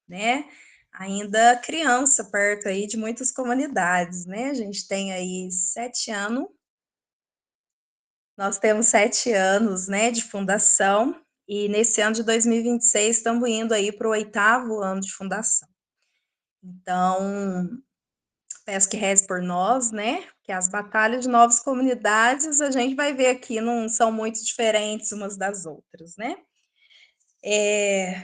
né? Ainda criança, perto aí de muitas comunidades, né? A gente tem aí 7 anos, nós temos 7 anos, né, de fundação, e nesse ano de 2026 estamos indo aí para o 8º ano de fundação. Então, peço que reze por nós, né? Que as batalhas de novas comunidades a gente vai ver aqui não são muito diferentes umas das outras, né?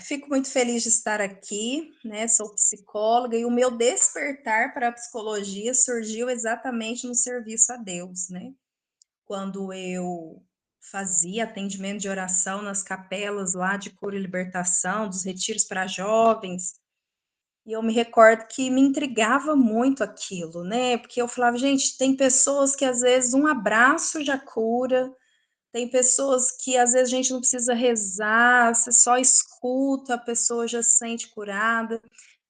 Fico muito feliz de estar aqui, né? Sou psicóloga e o meu despertar para a psicologia surgiu exatamente no serviço a Deus, né? Quando eu fazia atendimento de oração nas capelas lá de cura e libertação, dos retiros para jovens, e eu me recordo que me intrigava muito aquilo, né? Porque eu falava, gente, tem pessoas que às vezes um abraço já cura, tem pessoas que às vezes a gente não precisa rezar, você só escuta, a pessoa já se sente curada.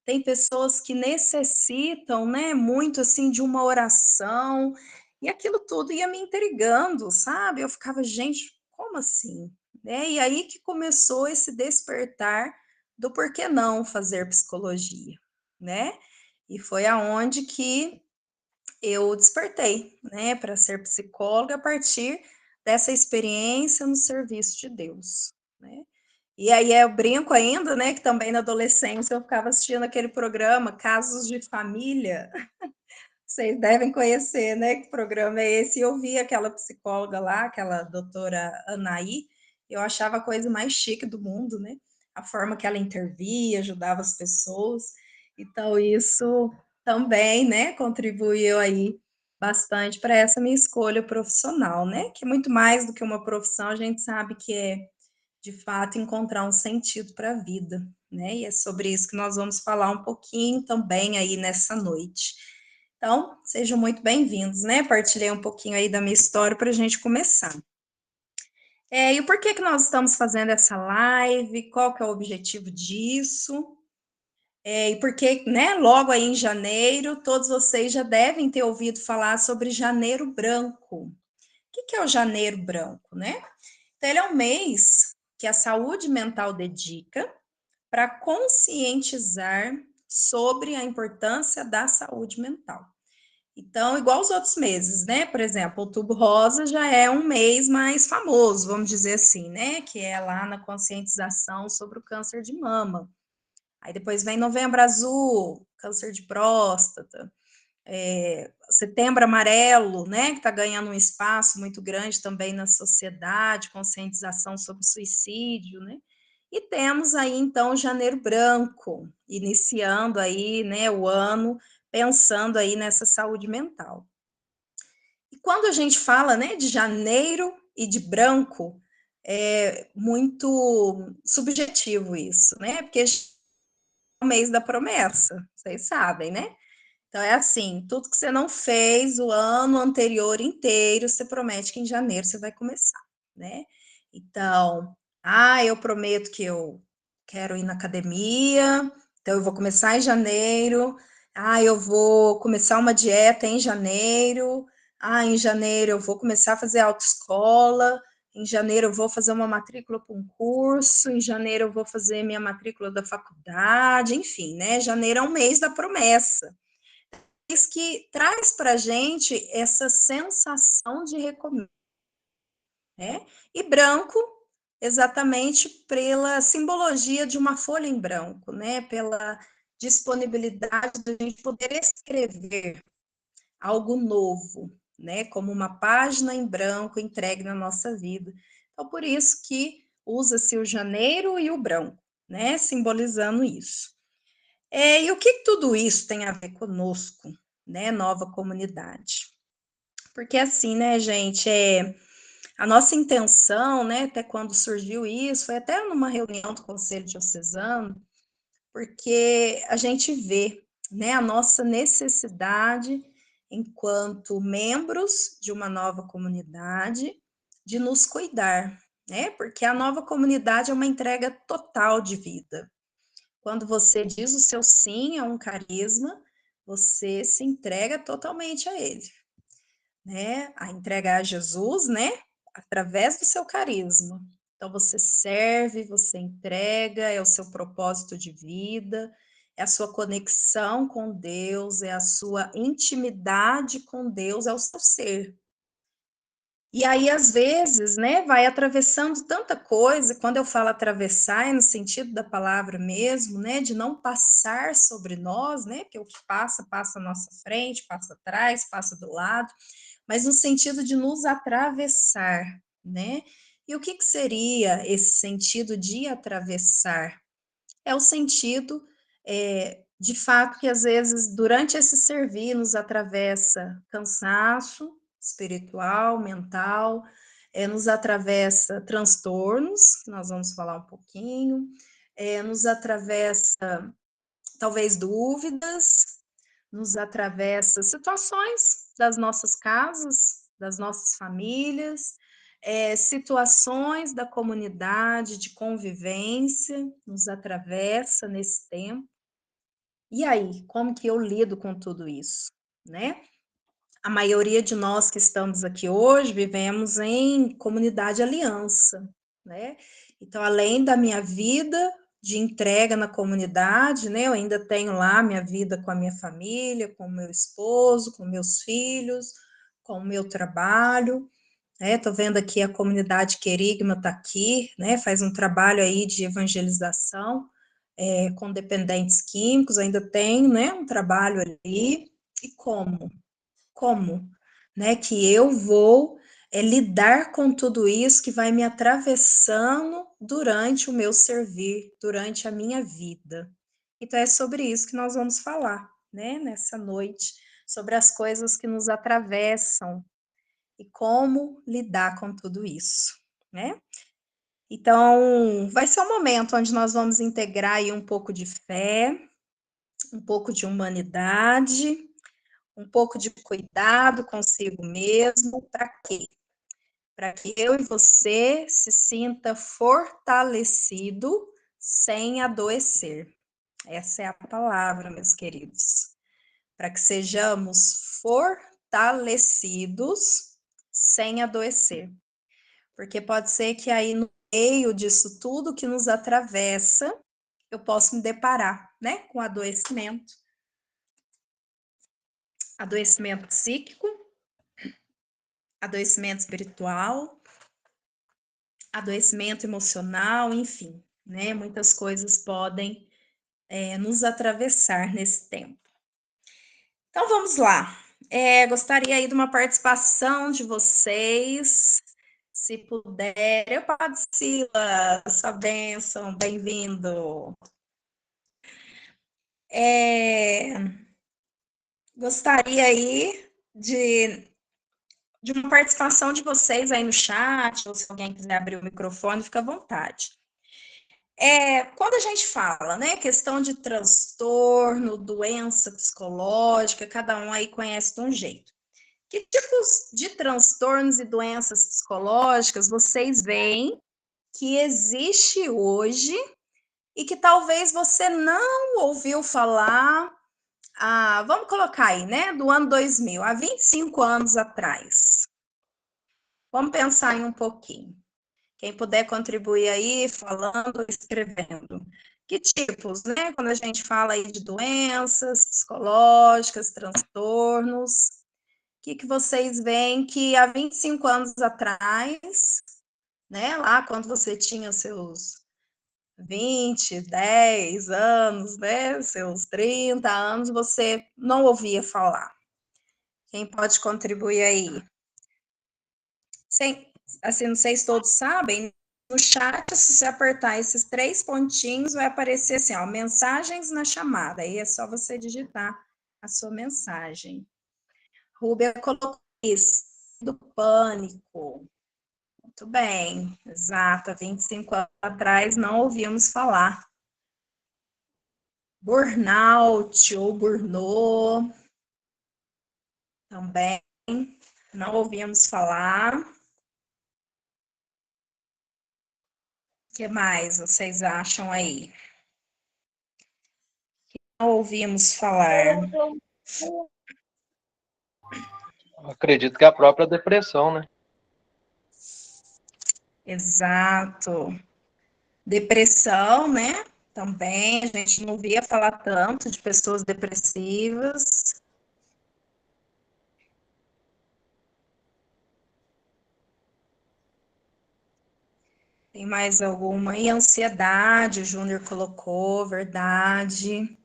Tem pessoas que necessitam, né, muito assim de uma oração, e aquilo tudo ia me intrigando, sabe? Eu ficava, gente, como assim? Né? E aí que começou esse despertar do porquê não fazer psicologia, né? E foi aonde que eu despertei, né, para ser psicóloga a partir dessa experiência no serviço de Deus, né? E aí eu brinco ainda, né, que também na adolescência eu ficava assistindo aquele programa Casos de Família. Vocês devem conhecer, né, que programa é esse? E eu vi aquela psicóloga lá, aquela doutora Anaí, eu achava a coisa mais chique do mundo, né? A forma que ela intervia, ajudava as pessoas. Então isso também, né, contribuiu aí bastante para essa minha escolha profissional, né? Que muito mais do que uma profissão, a gente sabe que é de fato encontrar um sentido para a vida, né? E é sobre isso que nós vamos falar um pouquinho também aí nessa noite. Então, sejam muito bem-vindos, né? Partilhei um pouquinho aí da minha história para a gente começar. E o porquê que nós estamos fazendo essa live? Qual que é o objetivo disso? E porque, né, logo aí em janeiro, todos vocês já devem ter ouvido falar sobre Janeiro Branco. O que é o Janeiro Branco, né? Então, ele é um mês que a saúde mental dedica para conscientizar sobre a importância da saúde mental. Então, igual os outros meses, né? Por exemplo, Outubro Rosa já é um mês mais famoso, vamos dizer assim, né? Que é lá na conscientização sobre o câncer de mama. Aí depois vem Novembro Azul, câncer de próstata. Setembro Amarelo, né, que está ganhando um espaço muito grande também na sociedade, conscientização sobre suicídio, né? E temos aí então Janeiro Branco, iniciando aí, né, o ano pensando aí nessa saúde mental. E quando a gente fala, né, de janeiro e de branco, é muito subjetivo isso, né? Porque é o mês da promessa, vocês sabem, né? Então, é assim, tudo que você não fez o ano anterior inteiro, você promete que em janeiro você vai começar, né? Então, eu prometo que eu quero ir na academia, então eu vou começar em janeiro. Eu vou começar uma dieta em janeiro. Em janeiro eu vou começar a fazer autoescola. Em janeiro eu vou fazer uma matrícula para um curso. Em janeiro eu vou fazer minha matrícula da faculdade. Enfim, né? Janeiro é um mês da promessa que traz para a gente essa sensação de recomeço, né? E branco, exatamente pela simbologia de uma folha em branco, né? Pela disponibilidade de a gente poder escrever algo novo, né? Como uma página em branco entregue na nossa vida. Então, por isso que usa-se o janeiro e o branco, né? Simbolizando isso. E o que tudo isso tem a ver conosco, né? Nova comunidade. Porque assim, né, gente, a nossa intenção, né, até quando surgiu isso, foi até numa reunião do Conselho Diocesano, porque a gente vê, né, a nossa necessidade, enquanto membros de uma nova comunidade, de nos cuidar, né, porque a nova comunidade é uma entrega total de vida. Quando você diz o seu sim a um carisma, você se entrega totalmente a ele, né? A entregar a Jesus, né? Através do seu carisma. Então, você serve, você entrega, é o seu propósito de vida, é a sua conexão com Deus, é a sua intimidade com Deus, é o seu ser. E aí, às vezes, né, vai atravessando tanta coisa, quando eu falo atravessar, é no sentido da palavra mesmo, né, de não passar sobre nós, né, porque o que passa, passa à nossa frente, passa atrás, passa do lado, mas no sentido de nos atravessar, né? E o que que seria esse sentido de atravessar? É o sentido, de fato, que às vezes, durante esse servir, nos atravessa cansaço espiritual, mental, nos atravessa transtornos, que nós vamos falar um pouquinho, nos atravessa, talvez, dúvidas, nos atravessa situações das nossas casas, das nossas famílias, situações da comunidade, de convivência, nos atravessa nesse tempo. E aí, como que eu lido com tudo isso, né? A maioria de nós que estamos aqui hoje vivemos em comunidade aliança, né? Então, além da minha vida de entrega na comunidade, né? Eu ainda tenho lá minha vida com a minha família, com o meu esposo, com meus filhos, com o meu trabalho, né? Tô vendo aqui a comunidade Querigma está aqui, né? Faz um trabalho aí de evangelização com dependentes químicos, ainda tem, né? Um trabalho ali. E como, né, que eu vou lidar com tudo isso que vai me atravessando durante o meu servir, durante a minha vida. Então é sobre isso que nós vamos falar, né, nessa noite, sobre as coisas que nos atravessam e como lidar com tudo isso, né? Então, vai ser um momento onde nós vamos integrar aí um pouco de fé, um pouco de humanidade, um pouco de cuidado consigo mesmo, para quê? Para que eu e você se sinta fortalecido sem adoecer. Essa é a palavra, meus queridos. Para que sejamos fortalecidos sem adoecer. Porque pode ser que aí no meio disso tudo que nos atravessa, eu possa me deparar, né, com adoecimento. Adoecimento psíquico, adoecimento espiritual, adoecimento emocional, enfim, né? Muitas coisas podem nos atravessar nesse tempo. Então vamos lá. Gostaria aí de uma participação de vocês, se puder. Eu, Padre Silas, sua bênção, bem-vindo. Gostaria aí de uma participação de vocês aí no chat, ou se alguém quiser abrir o microfone, fica à vontade. Quando a gente fala, né, questão de transtorno, doença psicológica, cada um aí conhece de um jeito. Que tipos de transtornos e doenças psicológicas vocês veem que existe hoje e que talvez você não ouviu falar, vamos colocar aí, né, do ano 2000, há 25 anos atrás? Vamos pensar em um pouquinho. Quem puder contribuir aí, falando, escrevendo. Que tipos, né? Quando a gente fala aí de doenças psicológicas, transtornos, o que vocês veem que há 25 anos atrás, né? Lá quando você tinha seus 20, 10 anos, né? Seus 30 anos, você não ouvia falar. Quem pode contribuir aí? Assim, não sei se todos sabem, no chat, se você apertar esses 3 pontinhos, vai aparecer assim, ó, mensagens na chamada. Aí é só você digitar a sua mensagem. Rúbia colocou isso, do pânico. Muito bem, exato, há 25 anos atrás não ouvíamos falar. Burnout ou burnout, também não ouvíamos falar. O que mais vocês acham aí? Não ouvimos falar. Acredito que é a própria depressão, né? Exato. Depressão, né? Também a gente não via falar tanto de pessoas depressivas. Tem mais alguma? E ansiedade, o Júnior colocou, verdade.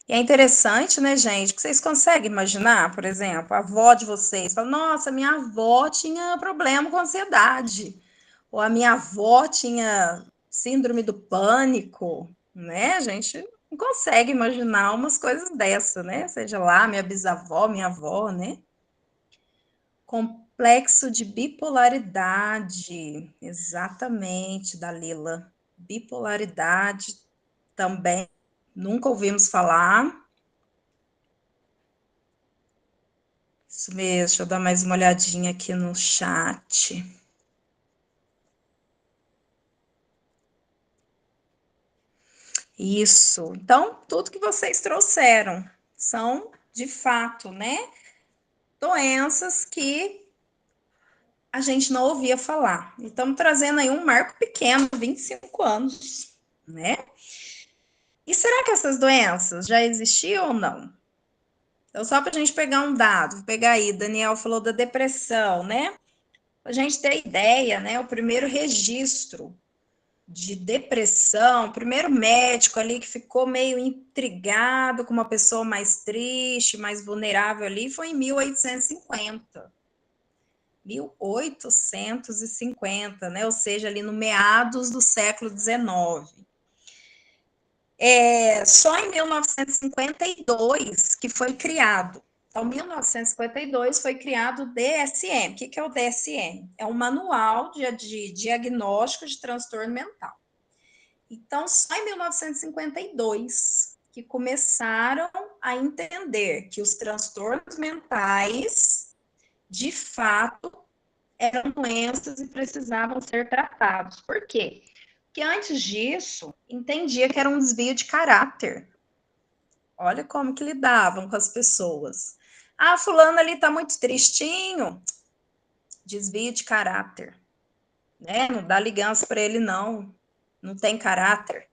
E é interessante, né, gente, que vocês conseguem imaginar, por exemplo, a avó de vocês fala, nossa, minha avó tinha problema com ansiedade, ou a minha avó tinha síndrome do pânico, né? A gente não consegue imaginar umas coisas dessa, né? Seja lá, minha bisavó, minha avó, né? Complexo de bipolaridade, exatamente, Dalila. Bipolaridade também, nunca ouvimos falar. Isso mesmo, deixa eu dar mais uma olhadinha aqui no chat. Isso. Então, tudo que vocês trouxeram são, de fato, né, doenças que a gente não ouvia falar. E estamos trazendo aí um marco pequeno, 25 anos, né? E será que essas doenças já existiam ou não? Então, só para a gente pegar um dado, vou pegar aí, Daniel falou da depressão, né? Para a gente ter ideia, né? O primeiro registro de depressão, o primeiro médico ali que ficou meio intrigado com uma pessoa mais triste, mais vulnerável ali, foi em 1850. 1850, né? Ou seja, ali no meados do século XIX. Só em 1952 que foi criado. Então, em 1952 foi criado o DSM. O que é o DSM? É um manual de diagnóstico de transtorno mental. Então, só em 1952 que começaram a entender que os transtornos mentais, de fato, eram doenças e precisavam ser tratados. Por quê? Porque antes disso, entendia que era um desvio de caráter. Olha como que lidavam com as pessoas. Ah, fulano ali tá muito tristinho. Desvio de caráter, né? Não dá ligança para ele não. Não tem caráter,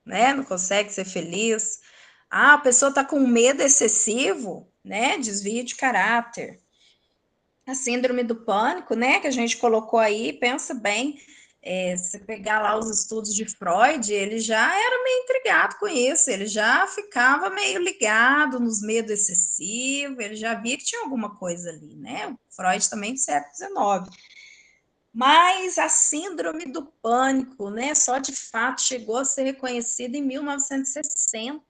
né? Não consegue ser feliz. Ah, a pessoa tá com medo excessivo, né? Desvio de caráter. A síndrome do pânico, né, que a gente colocou aí, pensa bem, se pegar lá os estudos de Freud, ele já era meio intrigado com isso, ele já ficava meio ligado nos medos excessivos, ele já via que tinha alguma coisa ali, né? O Freud também do século XIX. Mas a síndrome do pânico, né, só de fato chegou a ser reconhecida em 1960,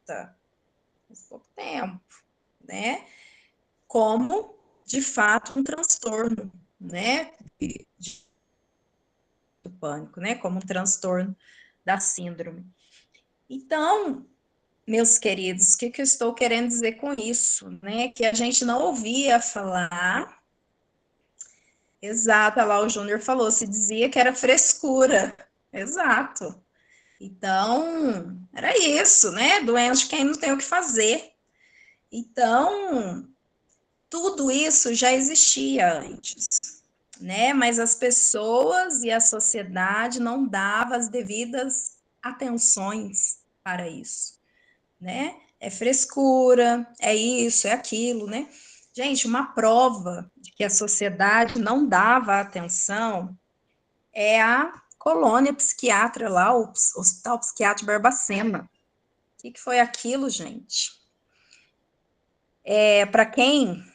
faz pouco tempo, né? Como de fato um transtorno, né, do pânico, né, como um transtorno da síndrome. Então, meus queridos, o que, que eu estou querendo dizer com isso, né, que a gente não ouvia falar, exato, lá o Júnior falou, se dizia que era frescura, exato. Então, era isso, né, doença de quem não tem o que fazer. Então, tudo isso já existia antes, né? Mas as pessoas e a sociedade não davam as devidas atenções para isso, né? É frescura, é isso, é aquilo, né? Gente, uma prova de que a sociedade não dava atenção é a colônia psiquiatra lá, o Hospital Psiquiátrico Barbacena. O que foi aquilo, gente? Para quem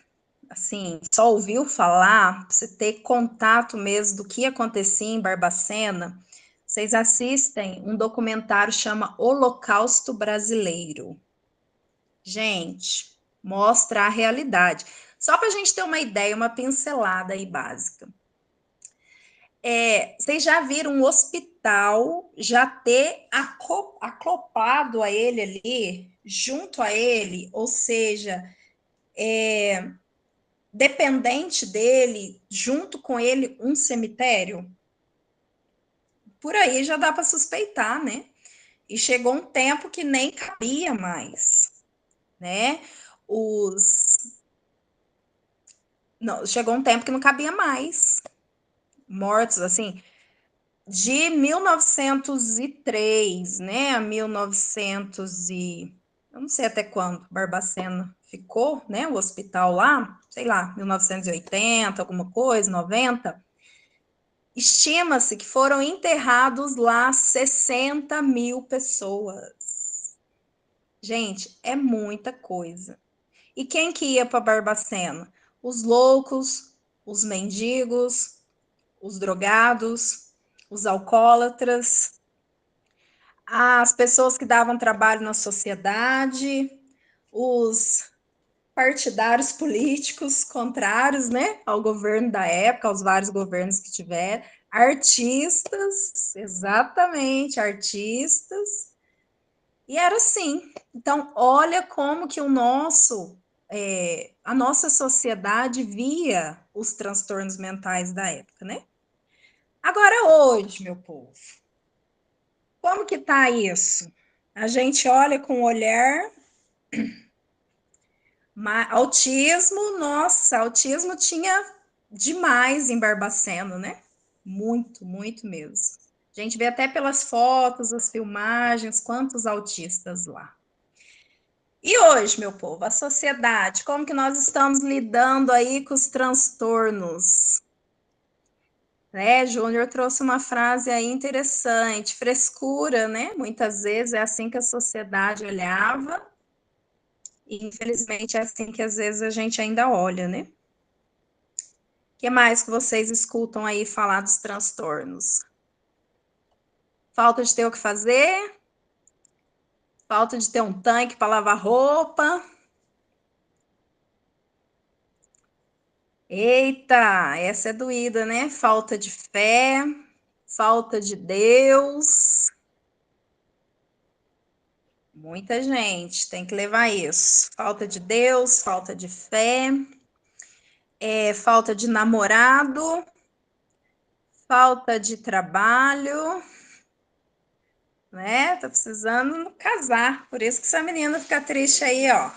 assim, só ouviu falar, pra você ter contato mesmo do que acontecia em Barbacena, vocês assistem um documentário chama Holocausto Brasileiro. Gente, mostra a realidade. Só para a gente ter uma ideia, uma pincelada aí básica. Vocês já viram um hospital já ter aclopado a ele ali, junto a ele, ou seja, dependente dele, junto com ele, um cemitério? Por aí já dá para suspeitar, né? E chegou um tempo que nem cabia mais, né? Não, chegou um tempo que não cabia mais. Mortos, assim, de 1903, né, a 1900 e... Eu não sei até quando Barbacena ficou, né, o hospital lá, sei lá, 1980, alguma coisa, 90. Estima-se que foram enterrados lá 60 mil pessoas. Gente, é muita coisa. E quem que ia para Barbacena? Os loucos, os mendigos, os drogados, os alcoólatras, as pessoas que davam trabalho na sociedade, os partidários políticos contrários, né, ao governo da época, aos vários governos que tiveram, artistas, exatamente, artistas, e era assim. Então, olha como que a nossa sociedade via os transtornos mentais da época, né? Agora, hoje, meu povo, como que tá isso? A gente olha com um olhar. Autismo, nossa, autismo tinha demais em Barbacena, né? Muito, muito mesmo. A gente vê até pelas fotos, as filmagens, quantos autistas lá. E hoje, meu povo, a sociedade, como que nós estamos lidando aí com os transtornos? Né, Júnior trouxe uma frase aí interessante, frescura, né? Muitas vezes é assim que a sociedade olhava, e infelizmente é assim que às vezes a gente ainda olha, né? O que mais que vocês escutam aí falar dos transtornos? Falta de ter o que fazer? Falta de ter um tanque para lavar roupa? Eita, essa é doída, né? Falta de fé, falta de Deus. Muita gente tem que levar isso. Falta de Deus, falta de fé, falta de namorado, falta de trabalho, né? Tá precisando casar. Por isso que essa menina fica triste aí, ó.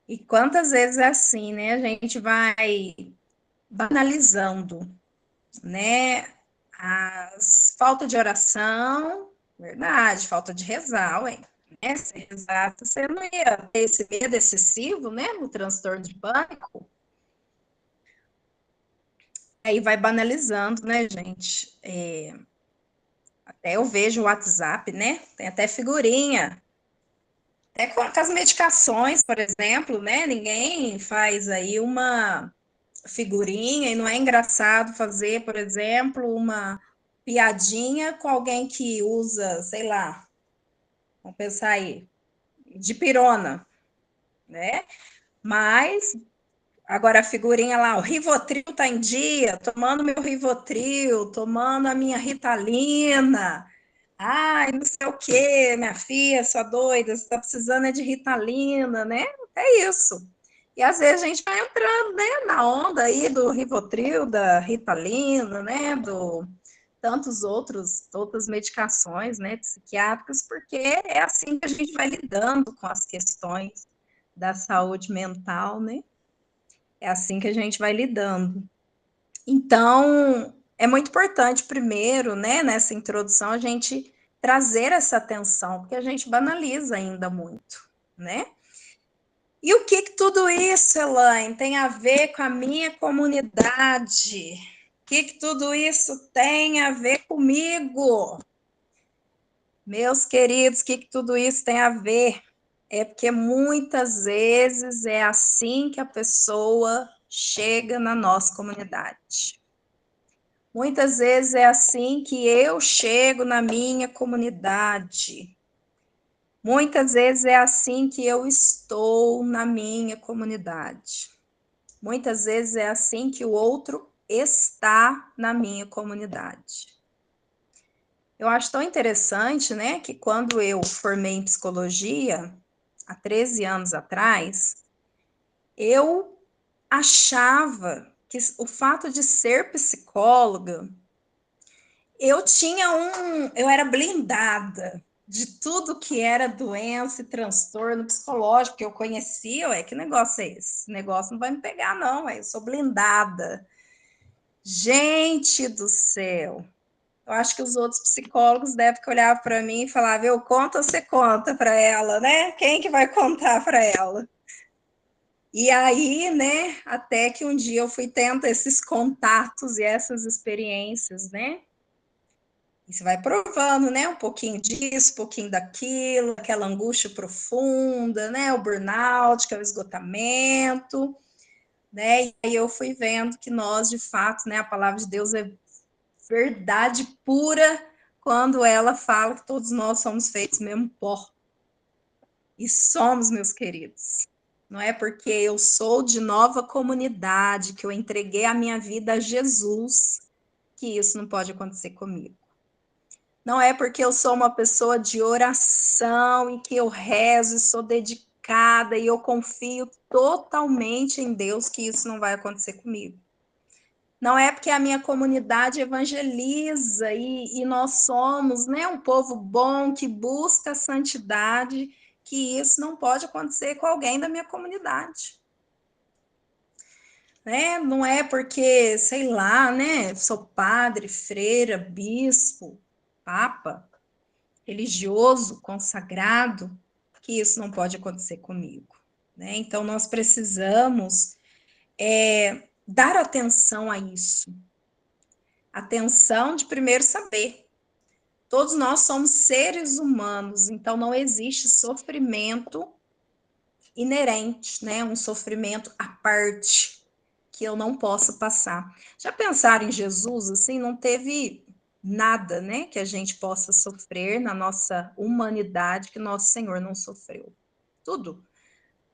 E quantas vezes é assim, né? A gente vai banalizando, né? As falta de oração, verdade, falta de rezar, ué. Né? Se rezar, você não ia ter esse medo excessivo, né? No transtorno de pânico. Aí vai banalizando, né, gente? Até eu vejo o WhatsApp, né? Tem até figurinha. Até com as medicações, por exemplo, né? Ninguém faz aí uma figurinha e não é engraçado fazer, por exemplo, uma piadinha com alguém que usa, sei lá, vamos pensar aí, de pirona, né? Mas agora a figurinha lá, o Rivotril tá em dia, tomando meu Rivotril, tomando a minha Ritalina. Ai, não sei o que, minha filha, sua doida, você tá precisando é de Ritalina, né? É isso. E às vezes a gente vai entrando, né, na onda aí do Rivotril, da Ritalina, né, do tantos outras medicações, né, psiquiátricas, porque é assim que a gente vai lidando com as questões da saúde mental, né? É assim que a gente vai lidando. Então, é muito importante primeiro, né, nessa introdução a gente trazer essa atenção, porque a gente banaliza ainda muito, né? E o que tudo isso, Elaine, tem a ver com a minha comunidade? O que tudo isso tem a ver comigo? Meus queridos, o que tudo isso tem a ver? É porque muitas vezes é assim que a pessoa chega na nossa comunidade. Muitas vezes é assim que eu chego na minha comunidade. Muitas vezes é assim que eu estou na minha comunidade. Muitas vezes é assim que o outro está na minha comunidade. Eu acho tão interessante, né, que quando eu formei em psicologia, há 13 anos atrás, eu achava que o fato de ser psicóloga, eu era blindada, de tudo que era doença e transtorno psicológico que eu conhecia. Ué, que negócio é esse? Esse negócio não vai me pegar, não, ué, eu sou blindada. Gente do céu! Eu acho que os outros psicólogos devem olhar para mim e falar, viu, conta ou você conta para ela, né? Quem que vai contar para ela? E aí, né, até que um dia eu fui tendo esses contatos e essas experiências, né? E você vai provando, né? Um pouquinho disso, um pouquinho daquilo, aquela angústia profunda, né? O burnout, que é o esgotamento, né? E aí eu fui vendo que nós, de fato, né? A palavra de Deus é verdade pura quando ela fala que todos nós somos feitos mesmo pó. E somos, meus queridos. Não é porque eu sou de nova comunidade, que eu entreguei a minha vida a Jesus, que isso não pode acontecer comigo. Não é porque eu sou uma pessoa de oração e que eu rezo e sou dedicada e eu confio totalmente em Deus que isso não vai acontecer comigo. Não é porque a minha comunidade evangeliza e nós somos, né, um povo bom que busca a santidade, que isso não pode acontecer com alguém da minha comunidade. Né? Não é porque, sei lá, né, sou padre, freira, bispo, papa, religioso, consagrado, que isso não pode acontecer comigo. Né? Então, nós precisamos dar atenção a isso. Atenção de primeiro saber. Todos nós somos seres humanos, então não existe sofrimento inerente, né? Um sofrimento à parte que eu não possa passar. Já pensaram em Jesus assim? Não teve nada, né, que a gente possa sofrer na nossa humanidade que nosso Senhor não sofreu. Tudo.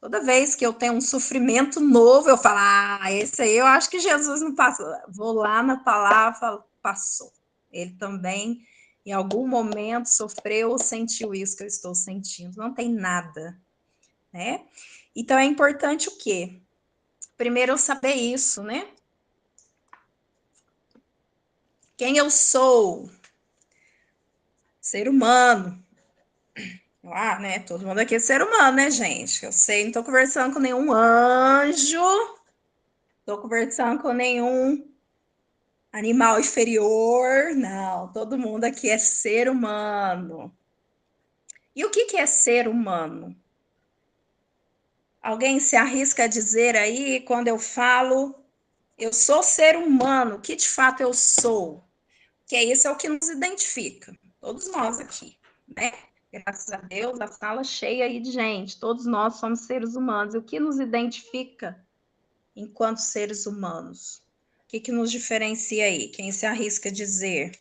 Toda vez que eu tenho um sofrimento novo, eu falo, esse aí eu acho que Jesus não passou. Vou lá na palavra, falo, passou. Ele também, em algum momento, sofreu ou sentiu isso que eu estou sentindo. Não tem nada, né? Então, é importante o quê? Primeiro, eu saber isso, né? Quem eu sou? Ser humano. Né? Todo mundo aqui é ser humano, né, gente? Eu sei, não tô conversando com nenhum anjo, tô conversando com nenhum animal inferior, não. Todo mundo aqui é ser humano. E o que é ser humano? Alguém se arrisca a dizer aí, quando eu falo, eu sou ser humano, o que de fato eu sou? Que é isso é o que nos identifica, todos nós aqui, né? Graças a Deus, a sala cheia aí de gente, todos nós somos seres humanos. E o que nos identifica enquanto seres humanos? O que nos diferencia aí? Quem se arrisca a dizer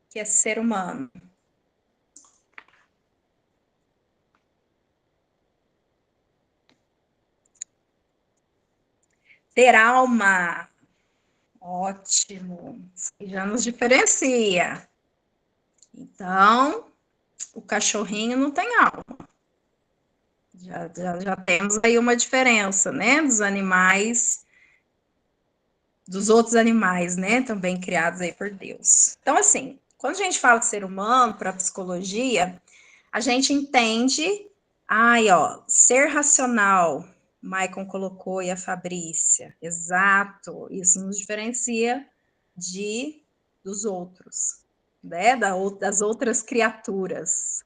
que é ser humano? Ter alma. Ótimo. Isso já nos diferencia. Então, o cachorrinho não tem alma. Já temos aí uma diferença, né? Dos animais, dos outros animais, né? Também criados aí por Deus. Então, assim, quando a gente fala de ser humano para a psicologia, a gente entende, ó, ser racional. Maicon colocou e a Fabrícia. Exato. Isso nos diferencia dos outros, né? Das outras criaturas.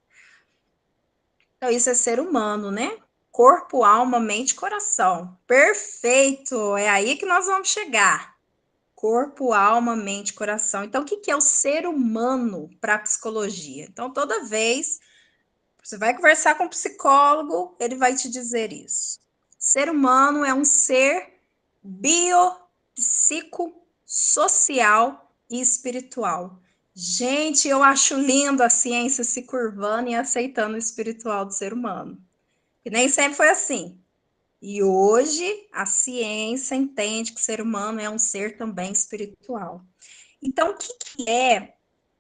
Então, isso é ser humano, né? Corpo, alma, mente, coração. Perfeito! É aí que nós vamos chegar. Corpo, alma, mente, coração. Então, o que é o ser humano para a psicologia? Então, toda vez você vai conversar com um psicólogo, ele vai te dizer isso. Ser humano é um ser biopsicossocial e espiritual. Gente, eu acho lindo a ciência se curvando e aceitando o espiritual do ser humano. E nem sempre foi assim. E hoje a ciência entende que o ser humano é um ser também espiritual. Então, o que é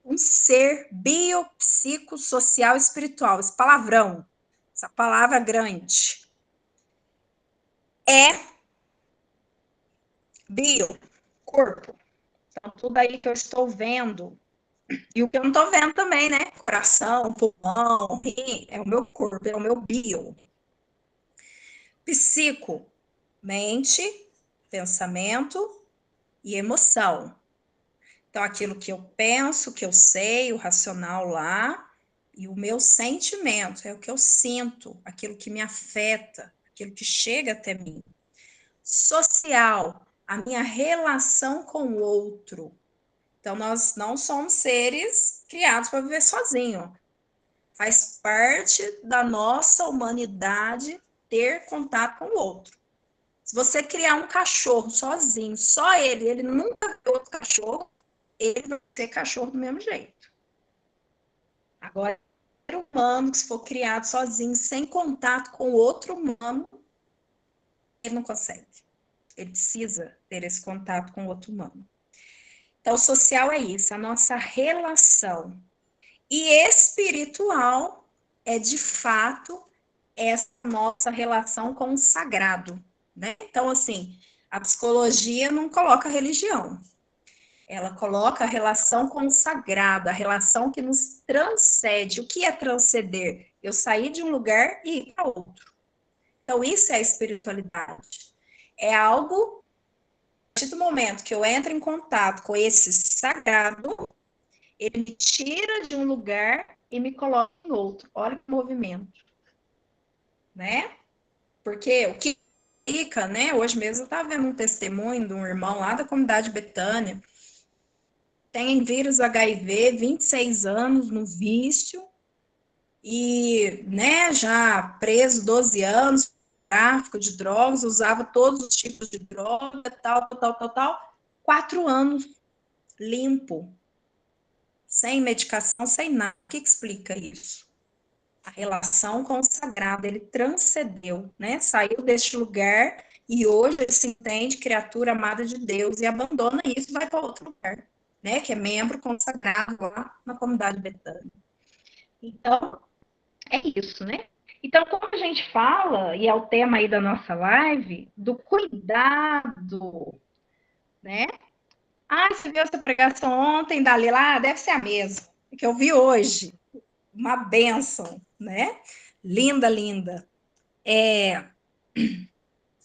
um ser biopsicossocial espiritual? Esse palavrão, essa palavra grande. É bio, corpo. Então, tudo aí que eu estou vendo, E o que eu não estou vendo também, né? Coração, pulmão, rim, é o meu corpo, é o meu bio. Psico, mente, pensamento e emoção. Então, aquilo que eu penso, que eu sei, o racional lá, e o meu sentimento, é o que eu sinto, aquilo que me afeta, aquilo que chega até mim. Social, a minha relação com o outro. Então, nós não somos seres criados para viver sozinho. Faz parte da nossa humanidade ter contato com o outro. Se você criar um cachorro sozinho, só ele nunca vê outro cachorro, ele vai ter cachorro do mesmo jeito. Agora, o ser humano que se for criado sozinho, sem contato com outro humano, ele não consegue. Ele precisa ter esse contato com outro humano. Então, o social é isso, a nossa relação. E espiritual é, de fato, essa nossa relação com o sagrado. Né? Então, assim, a psicologia não coloca religião. Ela coloca a relação com o sagrado, a relação que nos transcende. O que é transcender? Eu sair de um lugar e ir para outro. Então, isso é a espiritualidade. É algo, a partir do momento que eu entro em contato com esse sagrado, ele me tira de um lugar e me coloca em outro. Olha o movimento. Né? Porque o que fica, né? Hoje mesmo eu estava vendo um testemunho de um irmão lá da comunidade Betânia, tem vírus HIV, 26 anos no vício, e né, já preso 12 anos, tráfico de drogas, usava todos os tipos de droga, tal. 4 anos limpo, sem medicação, sem nada. O que explica isso? A relação com o sagrado, ele transcendeu, né? Saiu deste lugar e hoje ele se entende criatura amada de Deus e abandona isso e vai para outro lugar, né? Que é membro consagrado lá na comunidade Betânia. Então, é isso, né? Então, como a gente fala, e é o tema aí da nossa live, do cuidado, né? Ah, você viu essa pregação ontem, Dalila? Ah, deve ser a mesma que eu vi hoje. Uma bênção, né? Linda, linda.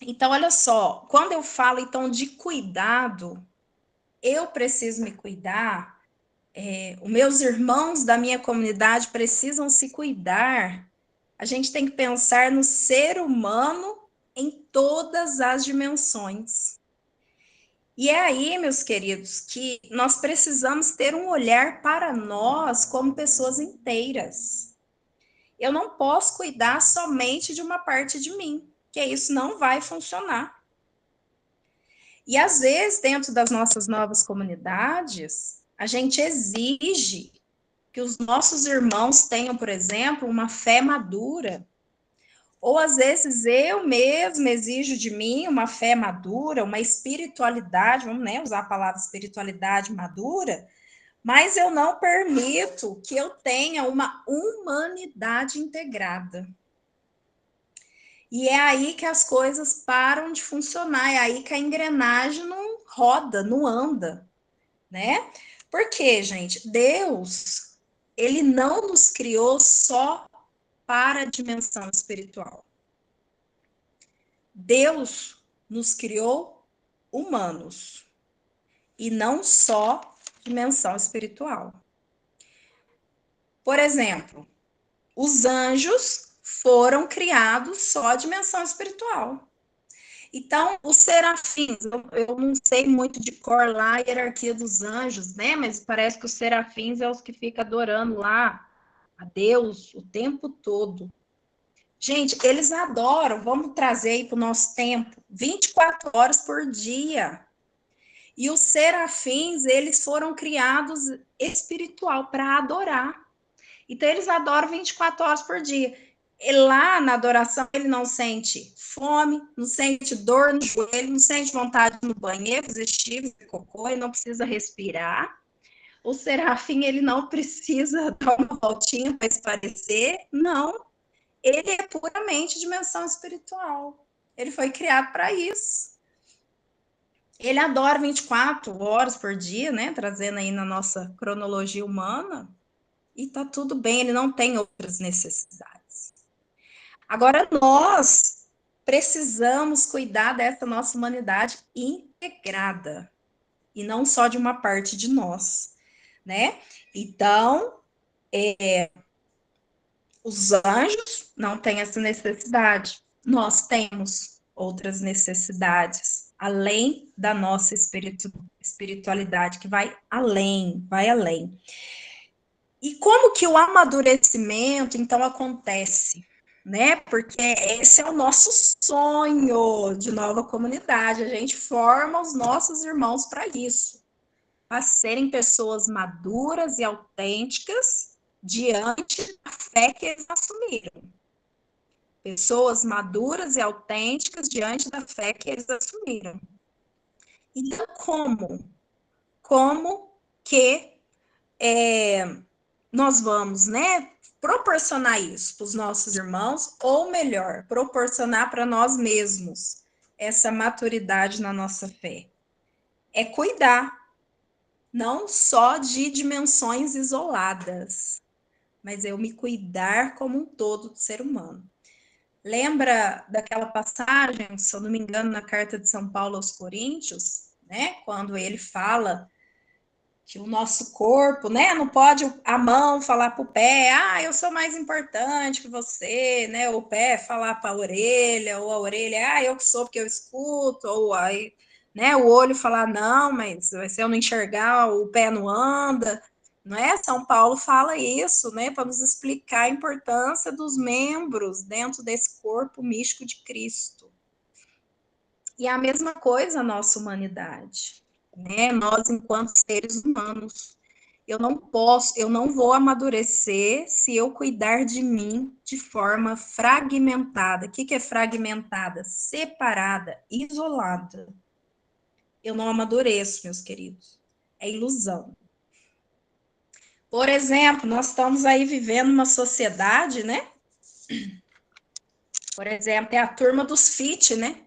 Então, olha só, quando eu falo então de cuidado, eu preciso me cuidar, os meus irmãos da minha comunidade precisam se cuidar. A gente tem que pensar no ser humano em todas as dimensões. E é aí, meus queridos, que nós precisamos ter um olhar para nós como pessoas inteiras. Eu não posso cuidar somente de uma parte de mim, que isso não vai funcionar. E às vezes, dentro das nossas novas comunidades, a gente exige que os nossos irmãos tenham, por exemplo, uma fé madura. Ou às vezes eu mesma exijo de mim uma fé madura, uma espiritualidade, vamos, né, usar a palavra espiritualidade madura, mas eu não permito que eu tenha uma humanidade integrada. E é aí que as coisas param de funcionar, é aí que a engrenagem não roda, não anda, né? Porque, gente, Deus, ele não nos criou só para a dimensão espiritual. Deus nos criou humanos e não só dimensão espiritual. Por exemplo, os anjos foram criados só a dimensão espiritual. Então, os serafins, eu não sei muito de cor lá a hierarquia dos anjos, né? Mas parece que os serafins é os que ficam adorando lá a Deus o tempo todo. Gente, eles adoram, vamos trazer aí para o nosso tempo, 24 horas por dia. E os serafins, eles foram criados espiritual para adorar. Então, eles adoram 24 horas por dia. E lá na adoração, ele não sente fome, não sente dor no joelho, não sente vontade no banheiro, fazer xixi, cocô, ele não precisa respirar. O serafim, ele não precisa dar uma voltinha para esparecer, não. Ele é puramente dimensão espiritual. Ele foi criado para isso. ele adora 24 horas por dia, né? Trazendo aí na nossa cronologia humana, e tá tudo bem, ele não tem outras necessidades. Agora, nós precisamos cuidar dessa nossa humanidade integrada, e não só de uma parte de nós, né? Então, os anjos não têm essa necessidade. Nós temos outras necessidades, além da nossa espiritualidade, que vai além, vai além. E como que o amadurecimento, então, acontece? Né? Porque esse é o nosso sonho de nova comunidade. A gente forma os nossos irmãos para isso, para serem pessoas maduras e autênticas diante da fé que eles assumiram. Pessoas maduras e autênticas diante da fé que eles assumiram. Então, como? Como que nós vamos, né, proporcionar isso para os nossos irmãos, ou melhor, proporcionar para nós mesmos essa maturidade na nossa fé? É cuidar, não só de dimensões isoladas, mas eu me cuidar como um todo do ser humano. Lembra daquela passagem, se eu não me engano, na carta de São Paulo aos Coríntios, né? Quando ele fala que o nosso corpo, né? Não pode a mão falar para o pé, eu sou mais importante que você, né? O pé falar para a orelha, ou a orelha, eu que sou porque eu escuto, ou aí, né? O olho falar, não, mas se eu não enxergar, o pé não anda. Não é? São Paulo fala isso, né? Para nos explicar a importância dos membros dentro desse corpo místico de Cristo. E a mesma coisa a nossa humanidade, né? Nós, enquanto seres humanos, eu não vou amadurecer se eu cuidar de mim de forma fragmentada. O que é fragmentada? Separada, isolada. Eu não amadureço, meus queridos. É ilusão. Por exemplo, nós estamos aí vivendo uma sociedade, né? Por exemplo, é a turma dos fit, né?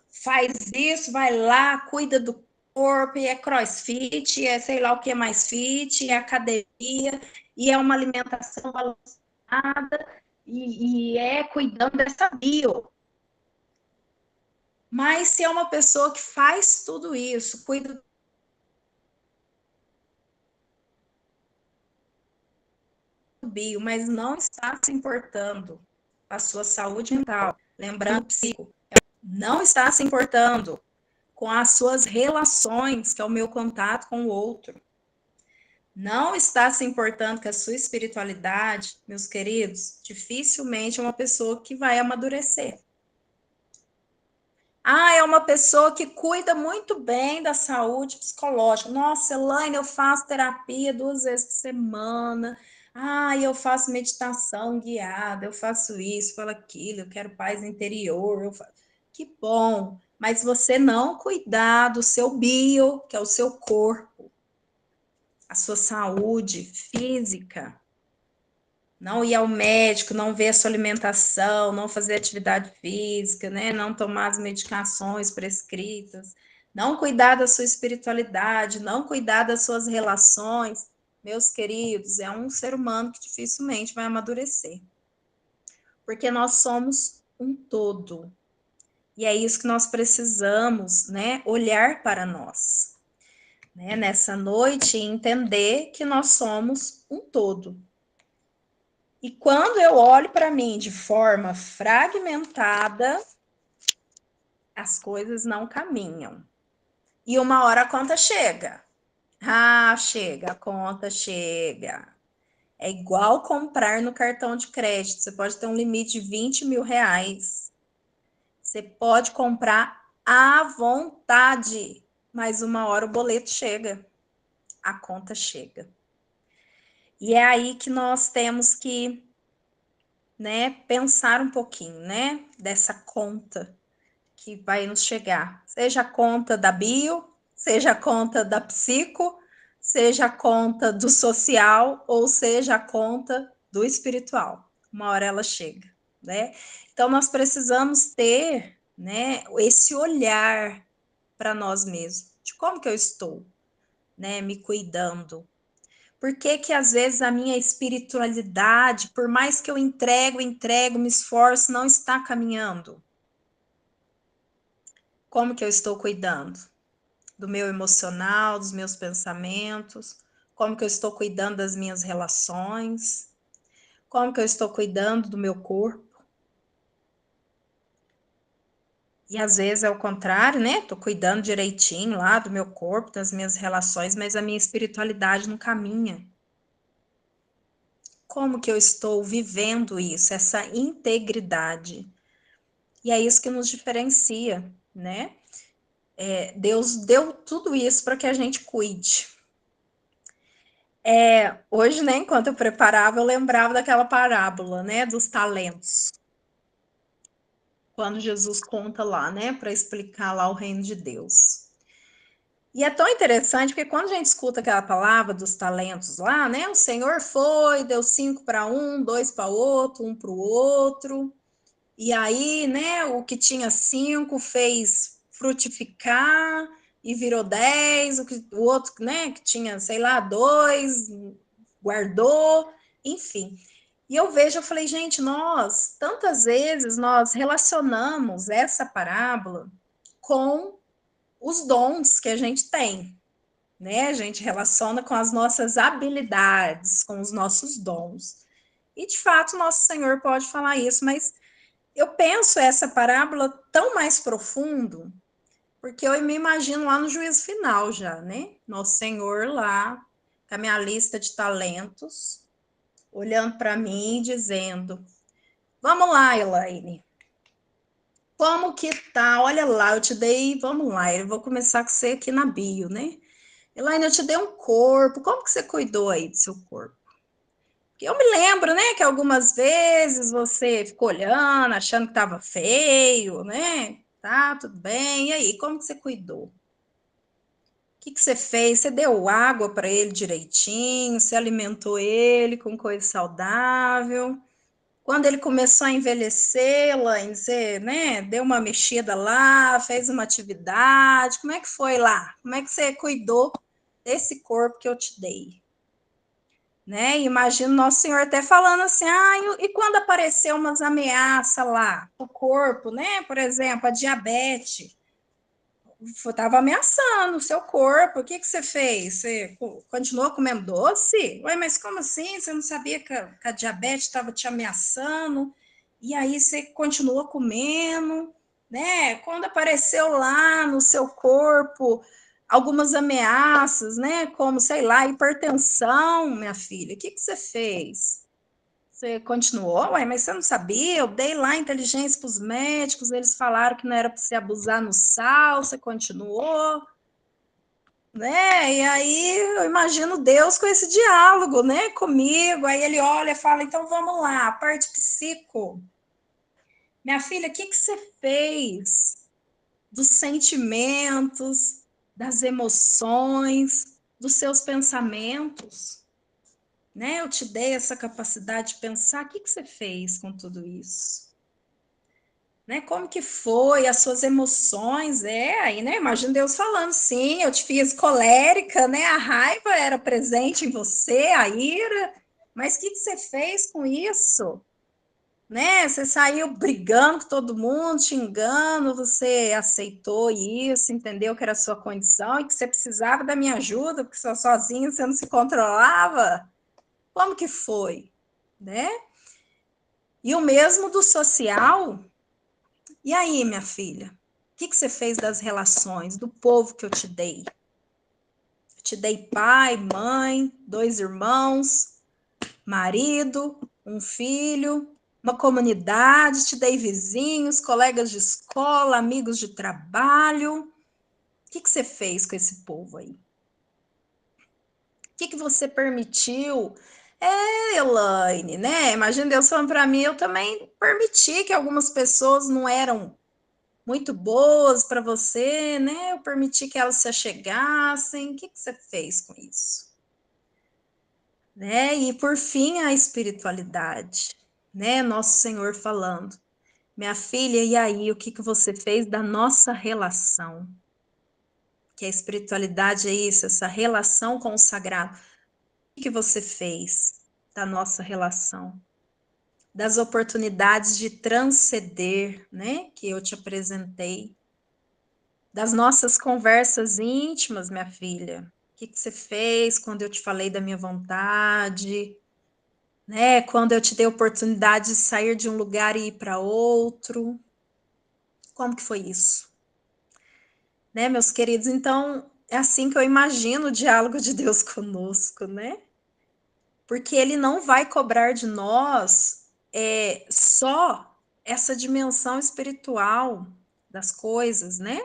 Faz isso, vai lá, cuida do corpo, e é crossfit, é sei lá o que é mais fit, é academia, e é uma alimentação balanceada, e é cuidando dessa bio. Mas se é uma pessoa que faz tudo isso, cuida do bio, mas não está se importando com a sua saúde mental, lembrando psico, não está se importando com as suas relações, que é o meu contato com o outro, não está se importando com a sua espiritualidade, meus queridos, dificilmente é uma pessoa que vai amadurecer. É uma pessoa que cuida muito bem da saúde psicológica. Nossa, Elaine, eu faço terapia 2 vezes por semana. Eu faço meditação guiada, eu faço isso, faço aquilo, eu quero paz interior. Que bom, mas você não cuidar do seu bio, que é o seu corpo, a sua saúde física, não ir ao médico, não ver a sua alimentação, não fazer atividade física, né? Não tomar as medicações prescritas, não cuidar da sua espiritualidade, não cuidar das suas relações, meus queridos, é um ser humano que dificilmente vai amadurecer. Porque nós somos um todo. E é isso que nós precisamos, né? Olhar para nós, né? Nessa noite e entender que nós somos um todo. E quando eu olho para mim de forma fragmentada, as coisas não caminham. E uma hora a conta chega. Chega, a conta chega. É igual comprar no cartão de crédito. Você pode ter um limite de 20 mil reais. Você pode comprar à vontade, mas uma hora o boleto chega. A conta chega. E é aí que nós temos que, né, pensar um pouquinho, né, dessa conta que vai nos chegar. Seja a conta da bio, seja a conta da psico, seja a conta do social, ou seja a conta do espiritual. Uma hora ela chega, né? Então nós precisamos ter, né, esse olhar para nós mesmos, de como que eu estou, né, me cuidando. Por que que às vezes a minha espiritualidade, por mais que eu entrego, me esforço, não está caminhando? Como que eu estou cuidando? Do meu emocional, dos meus pensamentos? Como que eu estou cuidando das minhas relações? Como que eu estou cuidando do meu corpo? E às vezes é o contrário, né? Tô cuidando direitinho lá do meu corpo, das minhas relações, mas a minha espiritualidade não caminha. Como que eu estou vivendo isso, essa integridade? E é isso que nos diferencia, né? Deus deu tudo isso para que a gente cuide. Hoje, né, enquanto eu preparava, eu lembrava daquela parábola, né, dos talentos. Quando Jesus conta lá, né, para explicar lá o reino de Deus. E é tão interessante porque quando a gente escuta aquela palavra dos talentos lá, né, o Senhor foi, deu 5 para um, 2 para outro, um para o outro. E aí, né, o que tinha 5 fez frutificar e virou 10, o outro, né, que tinha, sei lá, 2, guardou, enfim. E eu vejo, eu falei, gente, tantas vezes nós relacionamos essa parábola com os dons que a gente tem, né? A gente relaciona com as nossas habilidades, com os nossos dons. E de fato, nosso Senhor pode falar isso, mas eu penso essa parábola tão mais profundo, porque eu me imagino lá no juízo final já, né? Nosso Senhor lá, com a minha lista de talentos, olhando para mim e dizendo: vamos lá, Elaine. Como que tá? Olha lá, eu te dei, vamos lá, eu vou começar com você aqui na bio, né? Elaine, eu te dei um corpo, como que você cuidou aí do seu corpo? Eu me lembro, né, que algumas vezes você ficou olhando, achando que estava feio, né? Tá, tudo bem. E aí, como que você cuidou? O que que você fez? Você deu água para ele direitinho? Você alimentou ele com coisa saudável? Quando ele começou a envelhecer, Elaine, você, né, deu uma mexida lá, fez uma atividade? Como é que foi lá? Como é que você cuidou desse corpo que eu te dei? Né? Imagino Nosso Senhor até falando assim, e quando apareceu umas ameaças lá, o corpo, né? Por exemplo, a diabetes, estava ameaçando o seu corpo, o que que você fez? Você continuou comendo doce? Ué, mas como assim? Você não sabia que a diabetes estava te ameaçando? E aí você continuou comendo, né? Quando apareceu lá no seu corpo algumas ameaças, né? Como, sei lá, hipertensão, minha filha, o que que você fez? Você continuou? Ué, mas você não sabia? Eu dei lá inteligência para os médicos, eles falaram que não era para você abusar no sal, você continuou, né? E aí eu imagino Deus com esse diálogo, né, comigo. Aí ele olha e fala: então vamos lá, parte psico. Minha filha, o que que você fez dos sentimentos, das emoções, dos seus pensamentos? Né? Eu te dei essa capacidade de pensar, o que que você fez com tudo isso? Né? Como que foi as suas emoções? Aí, né? Imagina Deus falando, sim, eu te fiz colérica, né? A raiva era presente em você, a ira, mas o que que você fez com isso? Né? Você saiu brigando com todo mundo, xingando, você aceitou isso, entendeu que era a sua condição e que você precisava da minha ajuda, porque só sozinho você não se controlava? Como que foi? Né? E o mesmo do social. E aí, minha filha? O que que você fez das relações, do povo que eu te dei? Eu te dei pai, mãe, 2 irmãos, marido, um filho, uma comunidade, te dei vizinhos, colegas de escola, amigos de trabalho. O que que você fez com esse povo aí? O que que você permitiu? Elaine, né? Imagina Deus falando para mim, eu também permiti que algumas pessoas não eram muito boas para você, né? Eu permiti que elas se achegassem. O que que você fez com isso? Né? E por fim, a espiritualidade, né? Nosso Senhor falando: minha filha, e aí, o que que você fez da nossa relação? que a espiritualidade é isso, essa relação com o sagrado. O que você fez da nossa relação? Das oportunidades de transcender, né? Que eu te apresentei. Das nossas conversas íntimas, minha filha. O que você fez quando eu te falei da minha vontade? Né? Quando eu te dei a oportunidade de sair de um lugar e ir para outro. Como que foi isso? Né, meus queridos? Então, é assim que eu imagino o diálogo de Deus conosco, né? Porque ele não vai cobrar de nós só essa dimensão espiritual das coisas, né?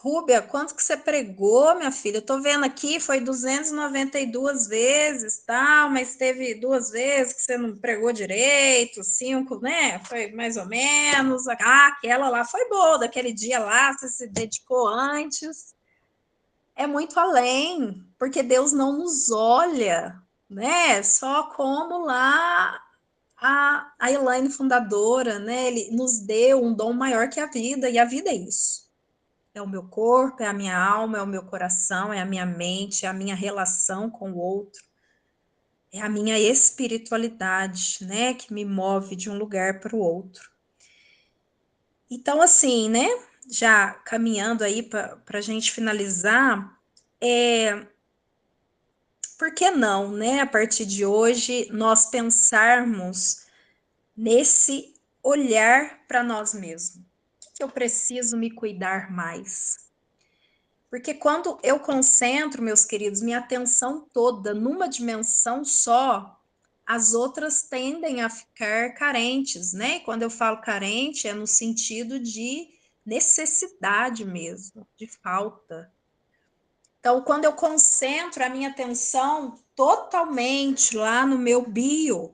Rúbia, quanto que você pregou, minha filha? Eu tô vendo aqui, foi 292 vezes, tal, mas teve 2 vezes que você não pregou direito, 5, né? Foi mais ou menos. Ah, aquela lá foi boa, daquele dia lá, você se dedicou antes. É muito além, porque Deus não nos olha, né? Só como lá a Elaine fundadora, né? Ele nos deu um dom maior que a vida, e a vida é isso. É o meu corpo, é a minha alma, é o meu coração, é a minha mente, é a minha relação com o outro, é a minha espiritualidade, né, que me move de um lugar para o outro. Então, assim, né, já caminhando aí para a gente finalizar, por que não, né, a partir de hoje, nós pensarmos nesse olhar para nós mesmos? O que eu preciso me cuidar mais? Porque quando eu concentro, meus queridos, minha atenção toda numa dimensão só, as outras tendem a ficar carentes, né? E quando eu falo carente, é no sentido de necessidade mesmo, de falta. Então, quando eu concentro a minha atenção totalmente lá no meu bio,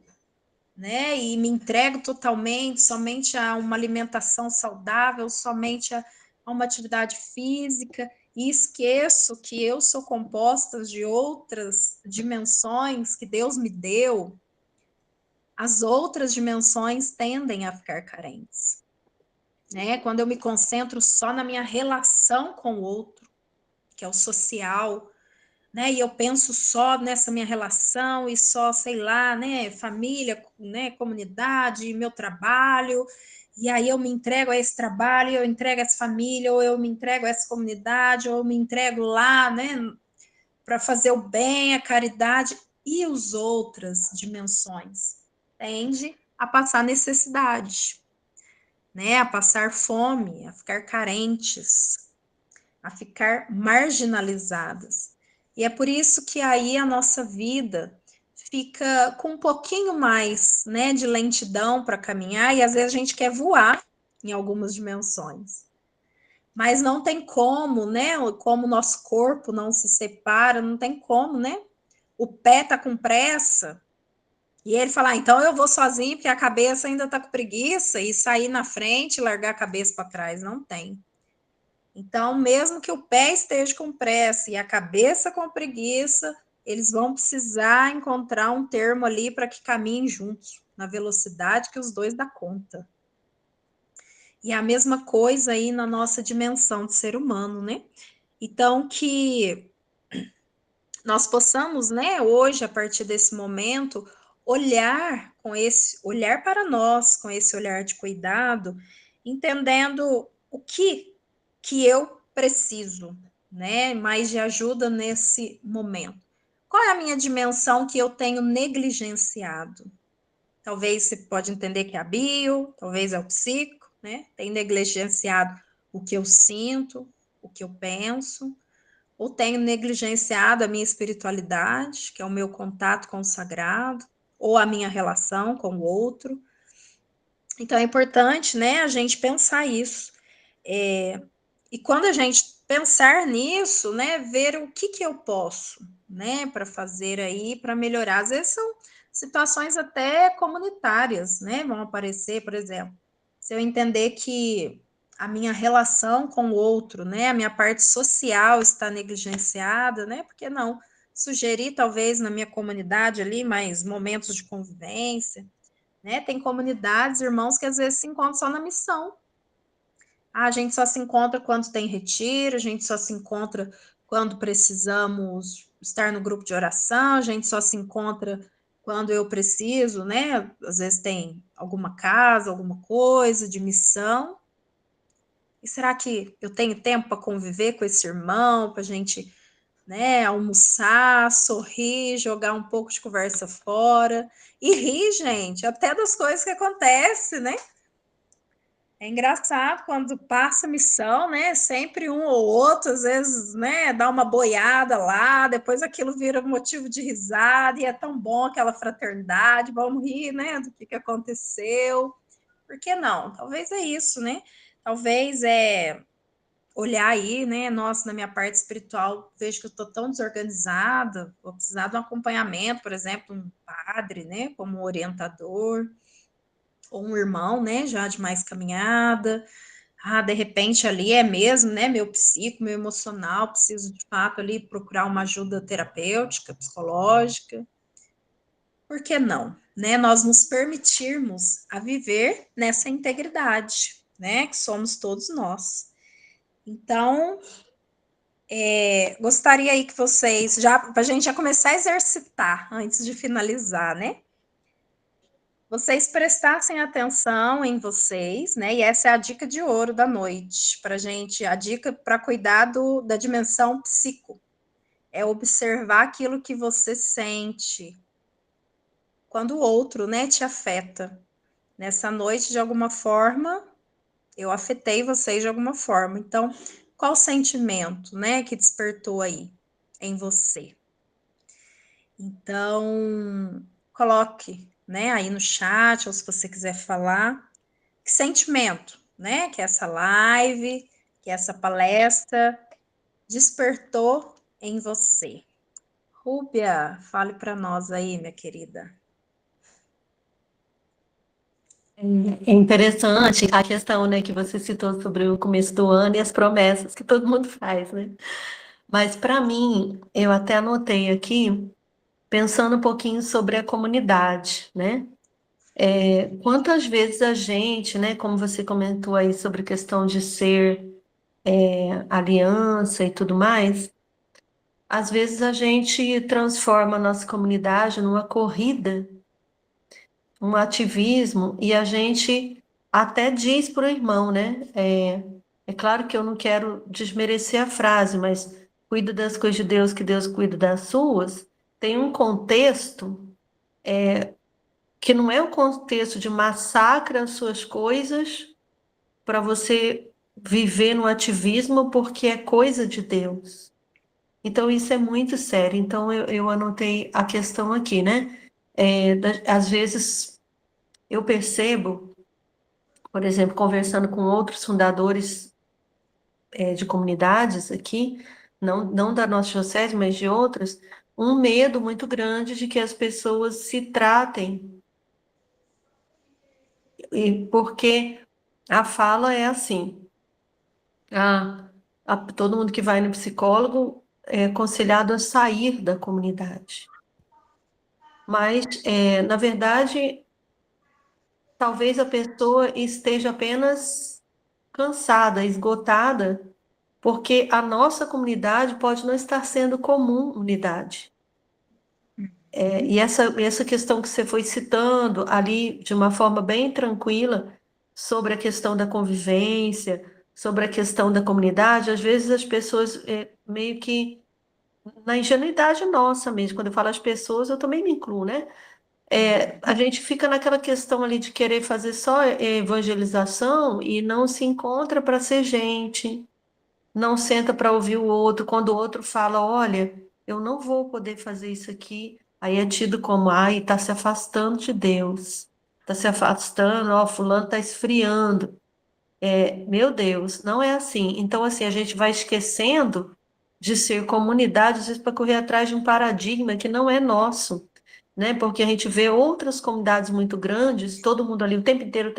né? E me entrego totalmente, somente a uma alimentação saudável, somente a uma atividade física, e esqueço que eu sou composta de outras dimensões que Deus me deu, as outras dimensões tendem a ficar carentes. Né? Quando eu me concentro só na minha relação com o outro, que é o social, né? E eu penso só nessa minha relação e só, sei lá, né, família, né, comunidade, meu trabalho, e aí eu me entrego a esse trabalho, eu entrego a essa família, ou eu me entrego a essa comunidade, ou eu me entrego lá, né, para fazer o bem, a caridade, e as outras dimensões tende a passar necessidade, né, a passar fome, a ficar carentes, a ficar marginalizadas. E é por isso que aí a nossa vida fica com um pouquinho mais, né, de lentidão para caminhar, e às vezes a gente quer voar em algumas dimensões. Mas não tem como, né? Como o nosso corpo não se separa, não tem como, né? O pé tá com pressa, e ele fala, então eu vou sozinho, porque a cabeça ainda tá com preguiça, e sair na frente e largar a cabeça para trás, não tem. Então, mesmo que o pé esteja com pressa e a cabeça com preguiça, eles vão precisar encontrar um termo ali para que caminhem juntos, na velocidade que os dois dão conta. E a mesma coisa aí na nossa dimensão de ser humano, né? Então, que nós possamos, né, hoje, a partir desse momento, olhar para nós, com esse olhar de cuidado, entendendo o que eu preciso, né, mais de ajuda nesse momento. Qual é a minha dimensão que eu tenho negligenciado? Talvez você pode entender que é a bio, talvez é o psico, né? Tem negligenciado o que eu sinto, o que eu penso, ou tenho negligenciado a minha espiritualidade, que é o meu contato com o sagrado, ou a minha relação com o outro. Então é importante, né, a gente pensar isso. E quando a gente pensar nisso, né, ver o que eu posso, né, para fazer aí, para melhorar. Às vezes são situações até comunitárias, né, vão aparecer, por exemplo, se eu entender que a minha relação com o outro, né, a minha parte social está negligenciada, né, por que não sugerir, talvez, na minha comunidade ali, mais momentos de convivência, né, tem comunidades, irmãos, que às vezes se encontram só na missão. Ah, a gente só se encontra quando tem retiro, a gente só se encontra quando precisamos estar no grupo de oração, a gente só se encontra quando eu preciso, né? Às vezes tem alguma casa, alguma coisa de missão. E será que eu tenho tempo para conviver com esse irmão, para a gente, né, almoçar, sorrir, jogar um pouco de conversa fora e rir, gente, até das coisas que acontecem, né? É engraçado quando passa missão, né? Sempre um ou outro, às vezes, né, dá uma boiada lá, depois aquilo vira motivo de risada, e é tão bom aquela fraternidade, vamos rir, né, do que aconteceu. Por que não? Talvez é isso, né? Talvez é olhar aí, né? Nossa, na minha parte espiritual, vejo que eu estou tão desorganizada, vou precisar de um acompanhamento, por exemplo, um padre, né, como orientador, ou um irmão, né, já de mais caminhada. Ah, de repente ali é mesmo, né, meu psico, meu emocional, preciso de fato ali procurar uma ajuda terapêutica, psicológica. Por que não? Né, nós nos permitirmos a viver nessa integridade, né, que somos todos nós. Então, gostaria aí que vocês, já para a gente já começar a exercitar antes de finalizar, né? Vocês prestassem atenção em vocês, né? E essa é a dica de ouro da noite, para gente, a dica para cuidar da dimensão psico, é observar aquilo que você sente quando o outro, né, te afeta. Nessa noite, de alguma forma, eu afetei vocês de alguma forma. Então, qual sentimento, né, que despertou aí em você? Então, coloque, né, aí no chat, ou se você quiser falar, que sentimento, né, que essa live, que essa palestra despertou em você. Rúbia, fale para nós aí, minha querida. É interessante a questão, né, que você citou sobre o começo do ano e as promessas que todo mundo faz, né? Mas para mim, eu até anotei aqui, pensando um pouquinho sobre a comunidade, né? Quantas vezes a gente, né, como você comentou aí sobre a questão de ser aliança e tudo mais, às vezes a gente transforma a nossa comunidade numa corrida, um ativismo, e a gente até diz para o irmão, né? É claro que eu não quero desmerecer a frase, mas cuida das coisas de Deus, que Deus cuida das suas. Tem um contexto que não é o contexto de massacre as suas coisas para você viver no ativismo porque é coisa de Deus. Então, isso é muito sério. Então, eu anotei a questão aqui, né? Às vezes, eu percebo, por exemplo, conversando com outros fundadores, de comunidades aqui, não da nossa diocese, mas de outras, um medo muito grande de que as pessoas se tratem, e porque a fala é assim, ah, todo mundo que vai no psicólogo é aconselhado a sair da comunidade. Mas, na verdade, talvez a pessoa esteja apenas cansada, esgotada, porque a nossa comunidade pode não estar sendo comum unidade. E essa questão que você foi citando ali de uma forma bem tranquila sobre a questão da convivência, sobre a questão da comunidade, às vezes as pessoas meio que na ingenuidade nossa mesmo, quando eu falo as pessoas, eu também me incluo, né? A gente fica naquela questão ali de querer fazer só evangelização e não se encontra para ser gente, não senta para ouvir o outro. Quando o outro fala, olha, eu não vou poder fazer isso aqui, aí é tido como, ai, está se afastando de Deus, está se afastando, ó, fulano está esfriando. Meu Deus, não é assim. Então, assim, a gente vai esquecendo de ser comunidade, às vezes, para correr atrás de um paradigma que não é nosso, né? Porque a gente vê outras comunidades muito grandes, todo mundo ali o tempo inteiro,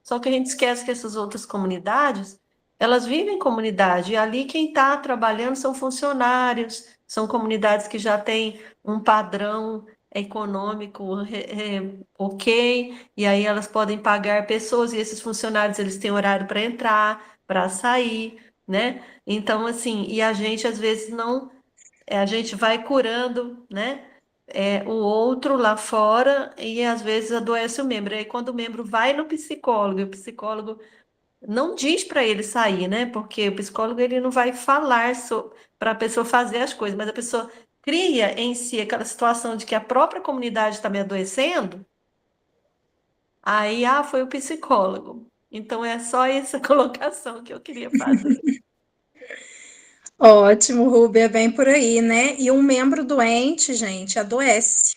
só que a gente esquece que essas outras comunidades, elas vivem em comunidade, e ali quem está trabalhando são funcionários, são comunidades que já têm um padrão econômico ok, e aí elas podem pagar pessoas, e esses funcionários eles têm horário para entrar, para sair, né? Então, assim, e a gente às vezes não, a gente vai curando, né? O outro lá fora e às vezes adoece o membro. Aí quando o membro vai no psicólogo, e o psicólogo não diz para ele sair, né? Porque o psicólogo ele não vai falar para a pessoa fazer as coisas, mas a pessoa cria em si aquela situação de que a própria comunidade está me adoecendo, aí, foi o psicólogo. Então é só essa colocação que eu queria fazer. Ótimo, Ruby, é bem por aí, né? E um membro doente, gente, adoece,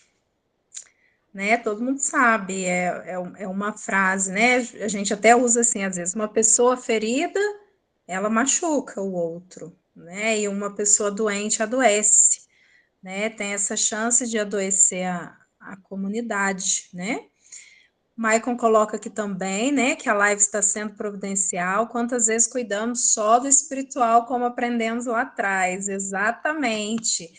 né? Todo mundo sabe, é uma frase, né? A gente até usa assim, às vezes, uma pessoa ferida, ela machuca o outro, né? E uma pessoa doente adoece, né? Tem essa chance de adoecer a comunidade, né? Maicon coloca aqui também, né, que a live está sendo providencial. Quantas vezes cuidamos só do espiritual, como aprendemos lá atrás? Exatamente.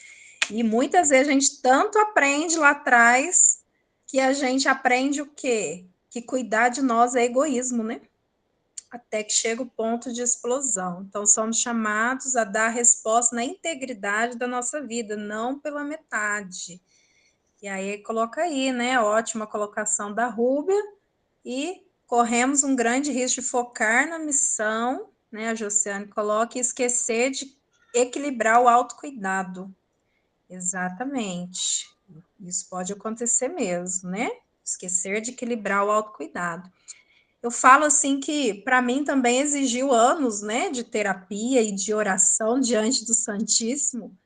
E muitas vezes a gente tanto aprende lá atrás que a gente aprende o quê? Que cuidar de nós é egoísmo, né? Até que chega o ponto de explosão. Então, somos chamados a dar resposta na integridade da nossa vida, não pela metade. E aí, coloca aí, né? Ótima colocação da Rúbia. E corremos um grande risco de focar na missão, né? A Josiane coloca, e esquecer de equilibrar o autocuidado. Exatamente. Isso pode acontecer mesmo, né? Esquecer de equilibrar o autocuidado. Eu falo assim que para mim também exigiu anos, né, de terapia e de oração diante do Santíssimo,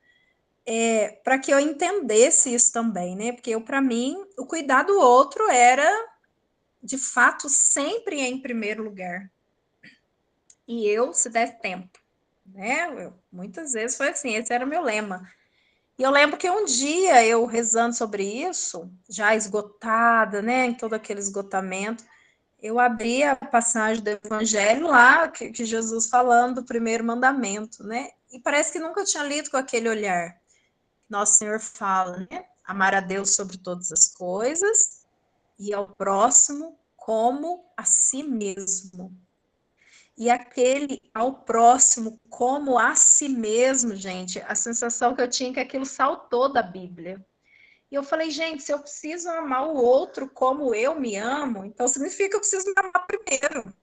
para que eu entendesse isso também, né? Porque para mim o cuidar do outro era de fato sempre em primeiro lugar. E eu, se der tempo, né? Muitas vezes foi assim, esse era o meu lema. E eu lembro que um dia eu rezando sobre isso, já esgotada, né, em todo aquele esgotamento, eu abri a passagem do Evangelho lá, que Jesus falando do primeiro mandamento, né? E parece que nunca tinha lido com aquele olhar. Nosso Senhor fala, né? Amar a Deus sobre todas as coisas e ao próximo como a si mesmo. E aquele ao próximo como a si mesmo, gente, a sensação que eu tinha é que aquilo saltou da Bíblia. E eu falei, gente, se eu preciso amar o outro como eu me amo, então significa que eu preciso me amar primeiro.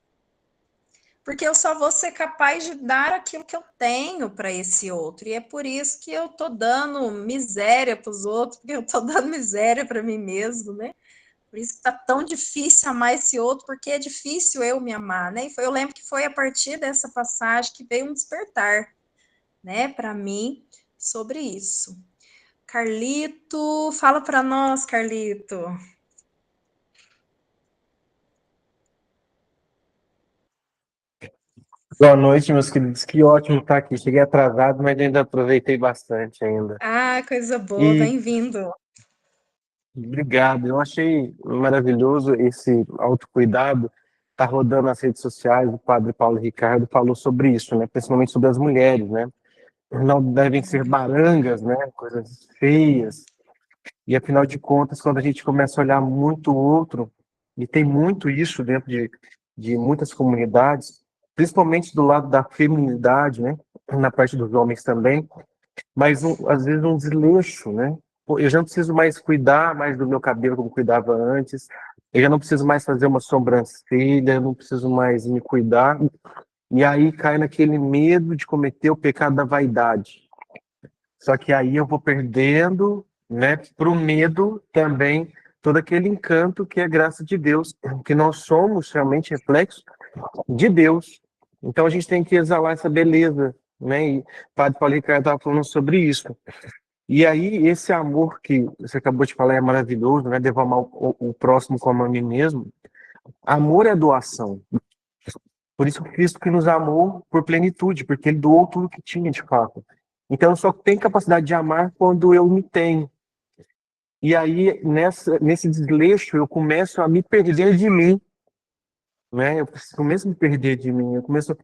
Porque eu só vou ser capaz de dar aquilo que eu tenho para esse outro. E é por isso que eu tô dando miséria para os outros, porque eu tô dando miséria para mim mesmo, né? Por isso que tá tão difícil amar esse outro, porque é difícil eu me amar, né? Eu lembro que foi a partir dessa passagem que veio um despertar, né, para mim sobre isso. Carlito, fala para nós, Carlito. Boa noite, meus queridos. Que ótimo estar aqui. Cheguei atrasado, mas ainda aproveitei bastante ainda. Ah, coisa boa, E bem-vindo. obrigado. Eu achei maravilhoso esse autocuidado. Tá rodando nas redes sociais. O padre Paulo Ricardo falou sobre isso, né? Principalmente sobre as mulheres, né? Não devem ser barangas, né? Coisas feias. E afinal de contas, quando a gente começa a olhar muito o outro, e tem muito isso dentro de muitas comunidades, principalmente do lado da feminilidade, né? Na parte dos homens também, mas às vezes um desleixo, né? Pô, eu já não preciso mais cuidar mais do meu cabelo como cuidava antes, eu já não preciso mais fazer uma sobrancelha, eu não preciso mais me cuidar, e aí cai naquele medo de cometer o pecado da vaidade. Só que aí eu vou perdendo, né, pro medo também todo aquele encanto que é graça de Deus, que nós somos realmente reflexo de Deus. Então a gente tem que exalar essa beleza, né? E o Padre Paulo Ricardo estava falando sobre isso. E aí esse amor que você acabou de falar é maravilhoso, né? Devo amar o próximo como a mim mesmo. Amor é doação. Por isso que Cristo que nos amou por plenitude, porque ele doou tudo que tinha de fato. Então eu só tenho capacidade de amar quando eu me tenho. E aí nesse desleixo eu começo a me perder de mim, né? Eu começo a me perder de mim, eu começo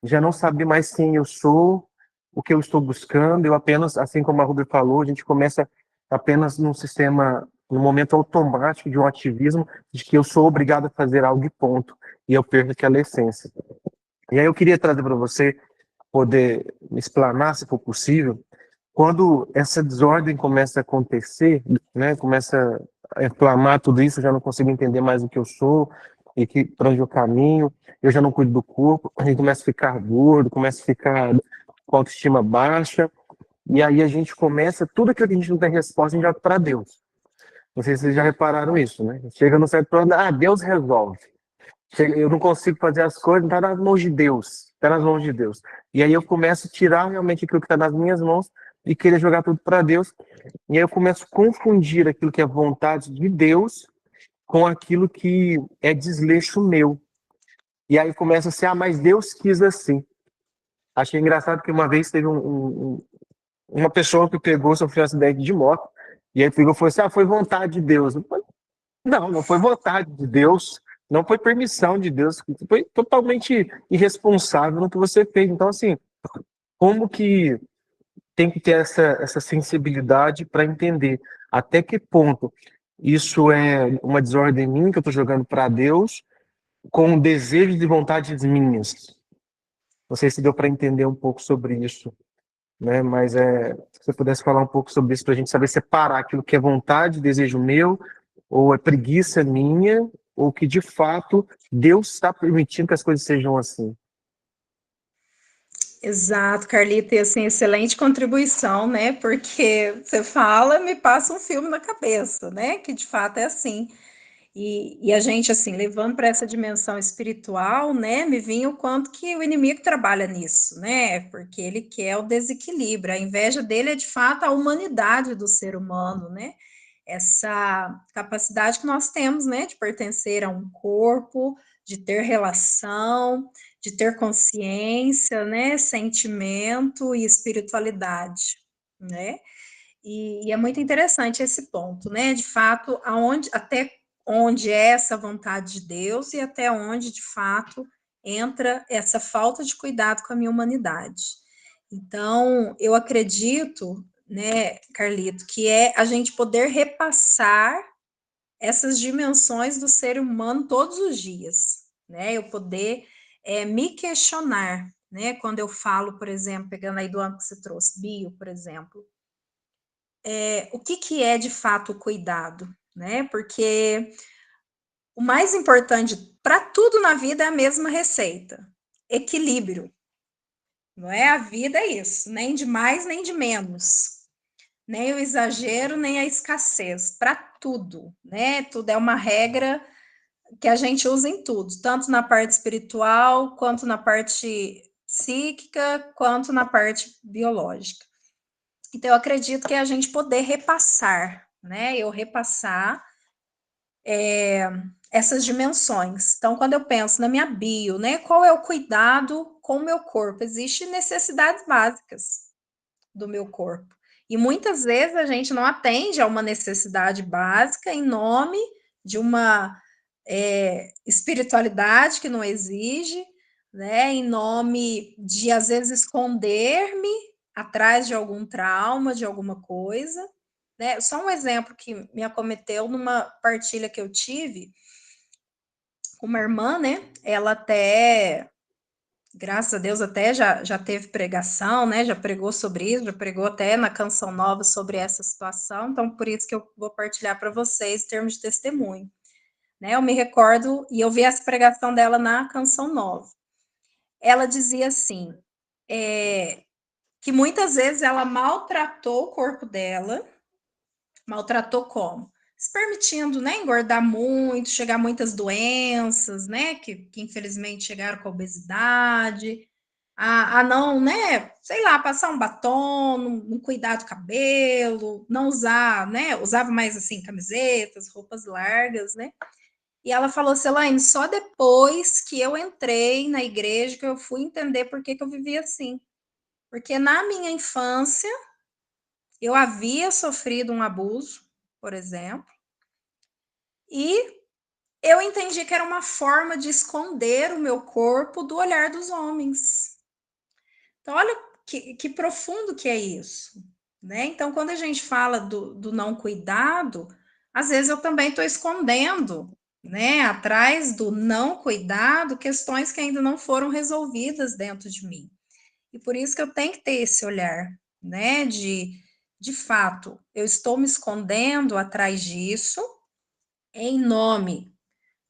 já não saber mais quem eu sou, o que eu estou buscando, eu apenas, assim como a Ruby falou, a gente começa apenas num sistema, no momento automático de um ativismo, de que eu sou obrigado a fazer algo e ponto, e eu perco aquela essência. E aí eu queria trazer para você poder me explanar, se for possível, quando essa desordem começa a acontecer, né, começa a inflamar tudo isso, eu já não consigo entender mais o que eu sou e que para onde eu caminho, eu já não cuido do corpo, a gente começa a ficar gordo, começa a ficar com autoestima baixa, e aí a gente começa, tudo aquilo que a gente não tem resposta, a gente joga para Deus. Não sei se vocês já repararam isso, né? Chega no certo problema, Deus resolve. Eu não consigo fazer as coisas, está nas mãos de Deus, está nas mãos de Deus. E aí eu começo a tirar realmente aquilo que está nas minhas mãos e querer jogar tudo para Deus. E aí eu começo a confundir aquilo que é vontade de Deus com aquilo que é desleixo meu. E aí começa a ser, mas Deus quis assim. Achei engraçado que uma vez teve uma pessoa que pegou, sofreu um acidente de moto, e aí pegou e falou assim, foi vontade de Deus. Não, não foi vontade de Deus, não foi permissão de Deus, foi totalmente irresponsável no que você fez. Então, assim, como que tem que ter essa sensibilidade para entender até que ponto isso é uma desordem minha que eu estou jogando para Deus com desejos e vontades minhas. Não sei se deu para entender um pouco sobre isso, né? Mas se você pudesse falar um pouco sobre isso para a gente saber separar aquilo que é vontade, desejo meu, ou é preguiça minha, ou que de fato Deus está permitindo que as coisas sejam assim. Exato, Carlita, e assim, excelente contribuição, né? Porque você fala, me passa um filme na cabeça, né? Que de fato é assim. E a gente, assim, levando para essa dimensão espiritual, né? Me vinha o quanto que o inimigo trabalha nisso, né? Porque ele quer o desequilíbrio. A inveja dele é de fato a humanidade do ser humano, né? Essa capacidade que nós temos, né? De pertencer a um corpo, de ter relação, de ter consciência, né, sentimento e espiritualidade, né? E é muito interessante esse ponto, né? De fato, até onde é essa vontade de Deus e até onde, de fato, entra essa falta de cuidado com a minha humanidade. Então, eu acredito, né, Carlito, que é a gente poder repassar essas dimensões do ser humano todos os dias, né? Eu poder me questionar, né? Quando eu falo, por exemplo, pegando aí do âmbito que você trouxe, bio, por exemplo, o que é de fato o cuidado, né? Porque o mais importante para tudo na vida é a mesma receita: equilíbrio. Não é? A vida é isso, nem de mais nem de menos. Nem o exagero, nem a escassez, para tudo, né? Tudo é uma regra que a gente usa em tudo, tanto na parte espiritual, quanto na parte psíquica, quanto na parte biológica. Então, eu acredito que é a gente poder repassar, né? Eu repassar essas dimensões. Então, quando eu penso na minha bio, né? Qual é o cuidado com o meu corpo? Existem necessidades básicas do meu corpo. E muitas vezes a gente não atende a uma necessidade básica em nome de uma espiritualidade que não exige, né? Em nome de, às vezes, esconder-me atrás de algum trauma, de alguma coisa. Né? Só um exemplo que me acometeu numa partilha que eu tive com uma irmã, né? Ela até, graças a Deus, até já teve pregação, né? Já pregou sobre isso, já pregou até na Canção Nova sobre essa situação. Então, por isso que eu vou partilhar para vocês em termos de testemunho. Né? Eu me recordo, e eu vi essa pregação dela na Canção Nova. Ela dizia assim, que muitas vezes ela maltratou o corpo dela. Maltratou como? Se permitindo, né, engordar muito, chegar a muitas doenças, né, que infelizmente chegaram com a obesidade, a não, né, sei lá, passar um batom, não cuidar do cabelo, não usar, né, usava mais assim camisetas, roupas largas, né. E ela falou, Elaine, só depois que eu entrei na igreja que eu fui entender por que eu vivia assim. Porque na minha infância eu havia sofrido um abuso, por exemplo, e eu entendi que era uma forma de esconder o meu corpo do olhar dos homens. Então, olha que profundo que é isso. né? Então, quando a gente fala do não cuidado, às vezes eu também estou escondendo, né, atrás do não cuidado, questões que ainda não foram resolvidas dentro de mim. E por isso que eu tenho que ter esse olhar, né, de fato, eu estou me escondendo atrás disso, em nome,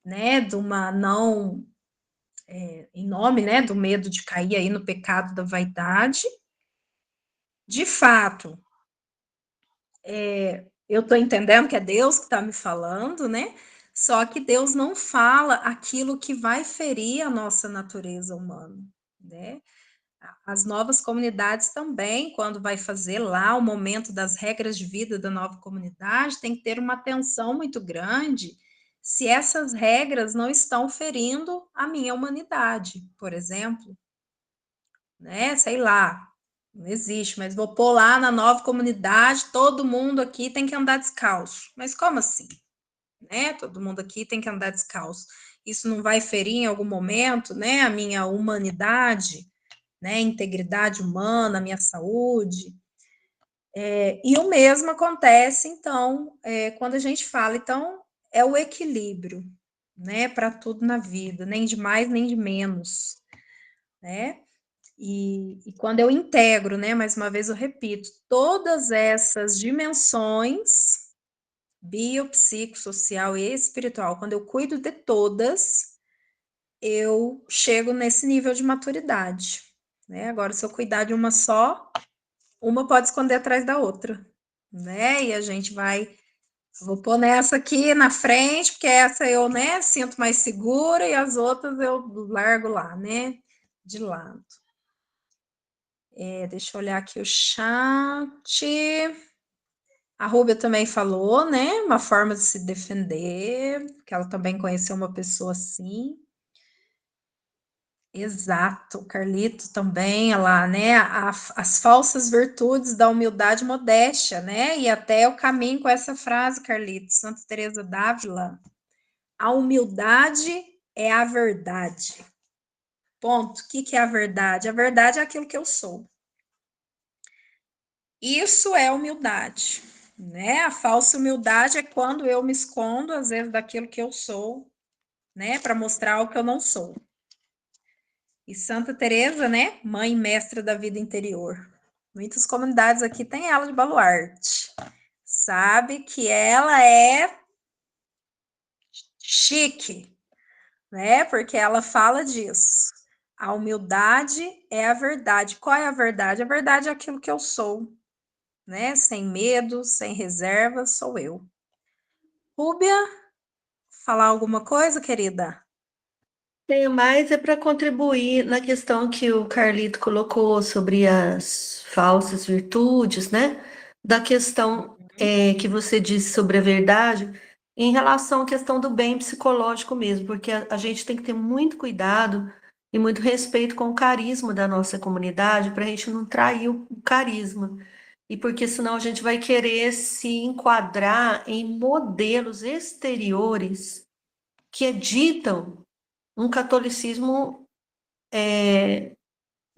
né, de uma não, em nome, né, do medo de cair aí no pecado da vaidade. De fato, eu estou entendendo que é Deus que está me falando, né? Só que Deus não fala aquilo que vai ferir a nossa natureza humana, né? As novas comunidades também, quando vai fazer lá o momento das regras de vida da nova comunidade, tem que ter uma atenção muito grande se essas regras não estão ferindo a minha humanidade, por exemplo, né? Sei lá, não existe, mas vou pôr lá na nova comunidade, todo mundo aqui tem que andar descalço. Mas como assim? Né? Todo mundo aqui tem que andar descalço. Isso não vai ferir em algum momento, né, a minha humanidade, né, integridade humana, a minha saúde. E o mesmo acontece, então, quando a gente fala, então, é o equilíbrio, né, para tudo na vida, nem de mais nem de menos, né? E quando eu integro, né, mais uma vez eu repito, todas essas dimensões biopsicossocial e espiritual, quando eu cuido de todas, eu chego nesse nível de maturidade, né? Agora, se eu cuidar de uma só, uma pode esconder atrás da outra, né? E a gente vai, vou pôr nessa aqui na frente, porque essa eu, né, sinto mais segura e as outras eu largo lá, né, de lado. Deixa eu olhar aqui o chat. A Rúbia também falou, né? Uma forma de se defender, que ela também conheceu uma pessoa assim. Exato, Carlito também, ela, né? As falsas virtudes da humildade e modéstia, né? E até o caminho com essa frase, Carlito, Santa Teresa d'Ávila. A humildade é a verdade. Ponto. O que é a verdade? A verdade é aquilo que eu sou. Isso é humildade, né? A falsa humildade é quando eu me escondo, às vezes, daquilo que eu sou, né? Para mostrar o que eu não sou. E Santa Teresa, né? Mãe e mestra da vida interior. Muitas comunidades aqui têm ela de baluarte. Sabe que ela é chique, né? Porque ela fala disso. A humildade é a verdade. Qual é a verdade? A verdade é aquilo que eu sou, né? Sem medo, sem reserva, sou eu. Rúbia, falar alguma coisa, querida? Tenho mais é para contribuir na questão que o Carlito colocou sobre as falsas virtudes, né? Da questão que você disse sobre a verdade, em relação à questão do bem psicológico mesmo, porque a gente tem que ter muito cuidado e muito respeito com o carisma da nossa comunidade, para a gente não trair o carisma. E porque senão a gente vai querer se enquadrar em modelos exteriores que editam um catolicismo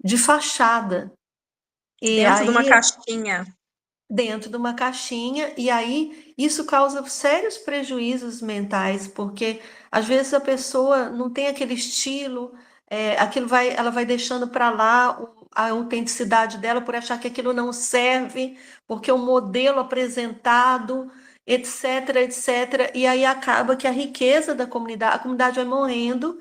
de fachada. E Dentro de uma aí, caixinha. dentro de uma caixinha, e aí isso causa sérios prejuízos mentais, porque às vezes a pessoa não tem aquele estilo, ela vai deixando para lá a autenticidade dela por achar que aquilo não serve, porque o modelo apresentado, etc, etc, e aí acaba que a riqueza da comunidade, a comunidade vai morrendo,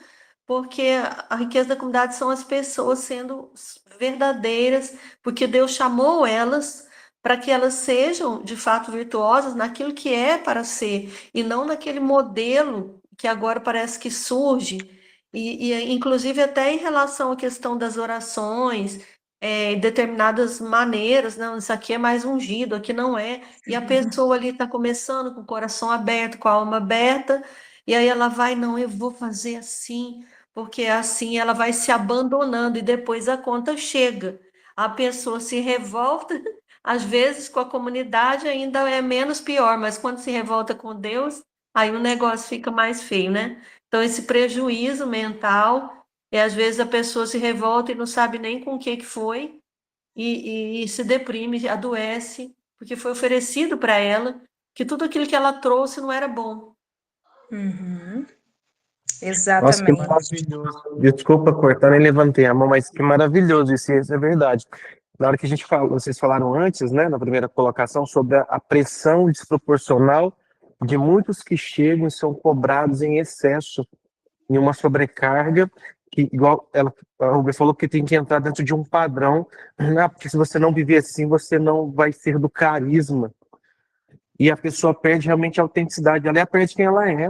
porque a riqueza da comunidade são as pessoas sendo verdadeiras, porque Deus chamou elas para que elas sejam de fato virtuosas naquilo que é para ser, e não naquele modelo que agora parece que surge, inclusive até em relação à questão das orações, determinadas maneiras, não, isso aqui é mais ungido, aqui não é, e a pessoa ali está começando com o coração aberto, com a alma aberta, e aí ela vai, não, eu vou fazer assim, porque assim ela vai se abandonando, e depois a conta chega, a pessoa se revolta. Às vezes, com a comunidade ainda é menos pior, mas quando se revolta com Deus, aí o negócio fica mais feio, né? Então, esse prejuízo mental, às vezes a pessoa se revolta e não sabe nem com o que foi, e se deprime, adoece, porque foi oferecido para ela que tudo aquilo que ela trouxe não era bom. Uhum. Nossa, que Exatamente. maravilhoso. Desculpa cortar, nem levantei a mão, mas que maravilhoso isso é verdade. Na hora que a gente falou, vocês falaram antes, né, na primeira colocação, sobre a pressão desproporcional de muitos que chegam e são cobrados em excesso, em uma sobrecarga, que, igual a Rubia falou, que tem que entrar dentro de um padrão, né, porque se você não viver assim, você não vai ser do carisma. E a pessoa perde realmente a autenticidade, ela perde quem ela é.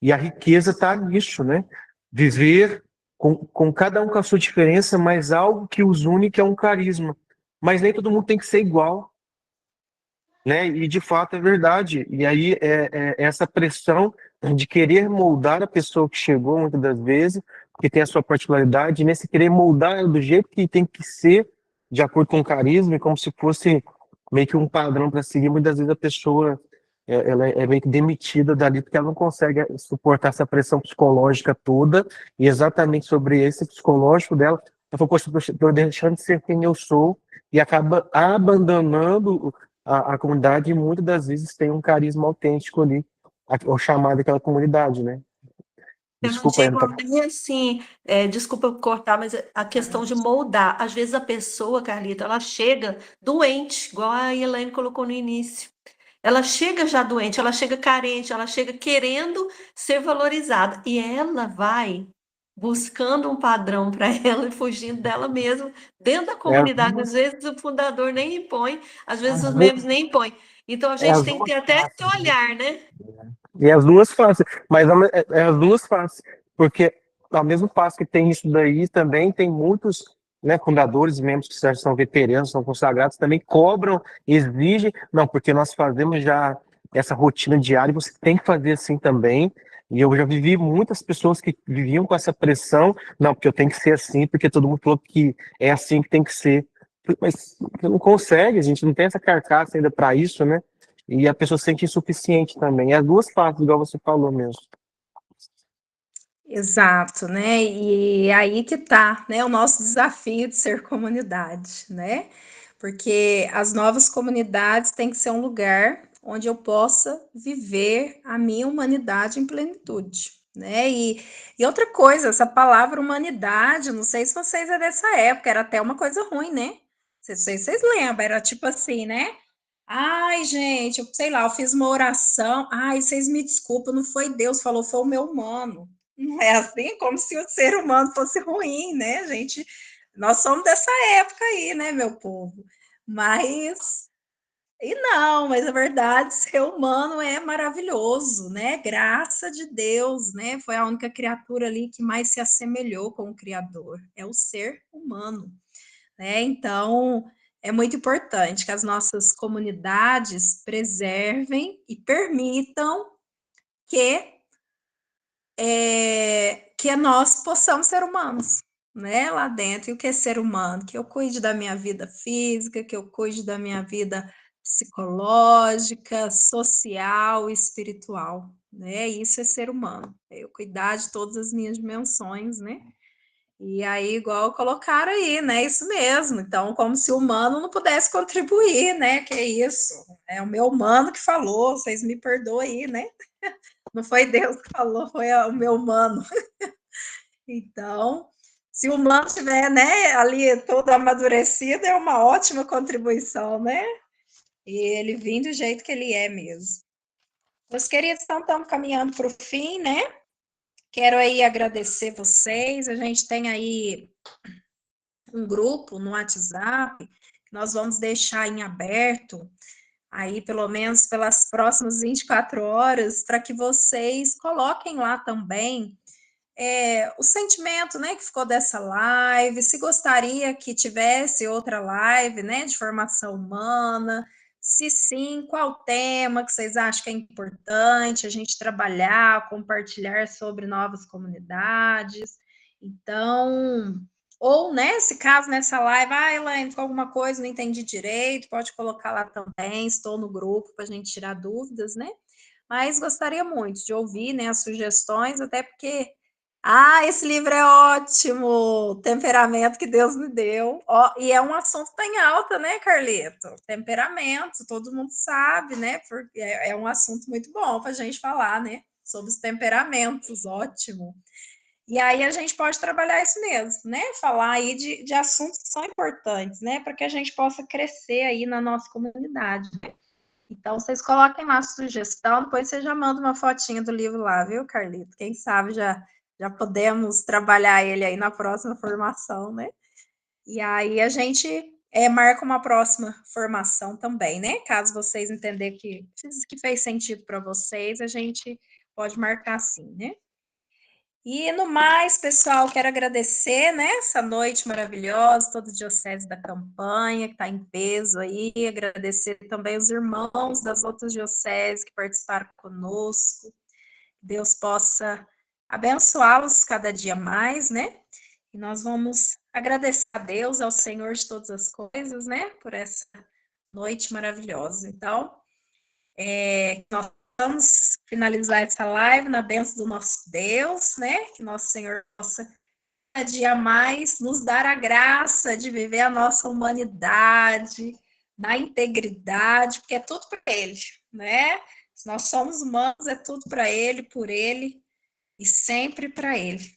E a riqueza está nisso, né? Viver com cada um com a sua diferença, mas algo que os une, que é um carisma. Mas nem todo mundo tem que ser igual, né? E de fato é verdade. E aí é essa pressão de querer moldar a pessoa que chegou, muitas das vezes, que tem a sua particularidade, e nesse querer moldar ela do jeito que tem que ser, de acordo com o carisma, como se fosse meio que um padrão para seguir. Muitas vezes a pessoa ela é meio que demitida dali porque ela não consegue suportar essa pressão psicológica toda, e exatamente sobre esse psicológico dela, ela falou, poxa, estou deixando de ser quem eu sou, e acaba abandonando a comunidade, muitas das vezes tem um carisma autêntico ali, o chamado daquela comunidade, né? Eu não Desculpa, digo Ana, tá... nem assim, desculpa cortar, mas a questão de moldar. Às vezes a pessoa, Carlita, ela chega doente, igual a Elaine colocou no início. Ela chega já doente, ela chega carente, ela chega querendo ser valorizada. E ela vai buscando um padrão para ela e fugindo dela mesma dentro da é, as comunidade. Às duas, vezes o fundador nem impõe, às vezes as os membros duas, nem impõem. Então a é gente as tem que ter duas até esse faces, né? olhar, né? E as duas faces, mas é as duas faces, porque ao mesmo passo que tem isso daí, também tem muitos, né, fundadores, membros que já são veteranos, são consagrados, também cobram, exigem, não, porque nós fazemos já essa rotina diária, e você tem que fazer assim também. E eu já vivi muitas pessoas que viviam com essa pressão, não, porque eu tenho que ser assim, porque todo mundo falou que é assim que tem que ser. Mas você não consegue, a gente não tem essa carcaça ainda para isso, né? E a pessoa se sente insuficiente também. É as duas partes, igual você falou mesmo. Exato, né? E aí que tá, né, o nosso desafio de ser comunidade, né? Porque as novas comunidades têm que ser um lugar onde eu possa viver a minha humanidade em plenitude, né? E outra coisa, essa palavra humanidade, não sei se vocês é dessa época, era até uma coisa ruim, né? Não sei se vocês lembram, era tipo assim, né? Ai, gente, eu sei lá, eu fiz uma oração. Ai, vocês me desculpam, não foi Deus, falou, foi o meu humano. Não é assim, como se o ser humano fosse ruim, né, gente? Nós somos dessa época aí, né, meu povo? Mas, e não, mas a verdade, ser humano é maravilhoso, né? Graça de Deus, né? Foi a única criatura ali que mais se assemelhou com o Criador, é o ser humano, né? Então, é muito importante que as nossas comunidades preservem e permitam que que nós possamos ser humanos, né? Lá dentro. E o que é ser humano? Que eu cuide da minha vida física, que eu cuide da minha vida psicológica, social e espiritual, né? Isso é ser humano. É eu cuidar de todas as minhas dimensões, né? E aí, igual colocaram aí, né? Isso mesmo. Então, como se o humano não pudesse contribuir, né? Que é isso. É o meu humano que falou, vocês me perdoem aí, né? Não foi Deus que falou, foi o meu humano. Então, se o humano estiver, né, ali todo amadurecido, é uma ótima contribuição, né? E ele vindo do jeito que ele é mesmo. Meus queridos, então estamos caminhando para o fim, né? Quero aí agradecer vocês. A gente tem aí um grupo no WhatsApp que nós vamos deixar em aberto aí pelo menos pelas próximas 24 horas, para que vocês coloquem lá também o sentimento, né, que ficou dessa live, se gostaria que tivesse outra live, né, de formação humana, se sim, qual tema que vocês acham que é importante a gente trabalhar, compartilhar sobre novas comunidades. Então, ou, né, se caso nessa live, Elaine, ficou alguma coisa, não entendi direito, pode colocar lá também, estou no grupo para a gente tirar dúvidas, né? Mas gostaria muito de ouvir, né, as sugestões, até porque Ah, esse livro é ótimo! Temperamento que Deus me deu. Ó, e é um assunto que tá em alta, né, Carlito? Temperamento, todo mundo sabe, né? Porque é um assunto muito bom para a gente falar, né? Sobre os temperamentos, ótimo. E aí a gente pode trabalhar isso mesmo, né? Falar aí de assuntos que são importantes, né? Para que a gente possa crescer aí na nossa comunidade. Então, vocês coloquem lá a sugestão, depois você já manda uma fotinha do livro lá, viu, Carlito? Quem sabe já podemos trabalhar ele aí na próxima formação, né? E aí a gente marca uma próxima formação também, né? Caso vocês entenderem que fez sentido para vocês, a gente pode marcar assim, né? E no mais, pessoal, quero agradecer, né, essa noite maravilhosa, toda a Diocese da Campanha, que está em peso aí, agradecer também os irmãos das outras dioceses que participaram conosco, Deus possa abençoá-los cada dia mais, né, e nós vamos agradecer a Deus, ao Senhor de todas as coisas, né, por essa noite maravilhosa. Então, nós vamos finalizar essa live na bênção do nosso Deus, né? Que nosso Senhor possa cada dia mais nos dar a graça de viver a nossa humanidade na integridade, porque é tudo para Ele, né? Se nós somos humanos, é tudo para Ele, por Ele e sempre para Ele.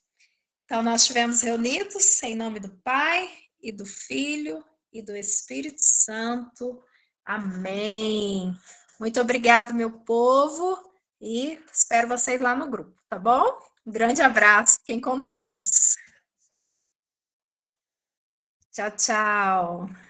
Então, nós estivemos reunidos em nome do Pai e do Filho e do Espírito Santo. Amém. Muito obrigada, meu povo, e espero vocês lá no grupo, tá bom? Um grande abraço. Fiquem com Deus. Tchau, tchau.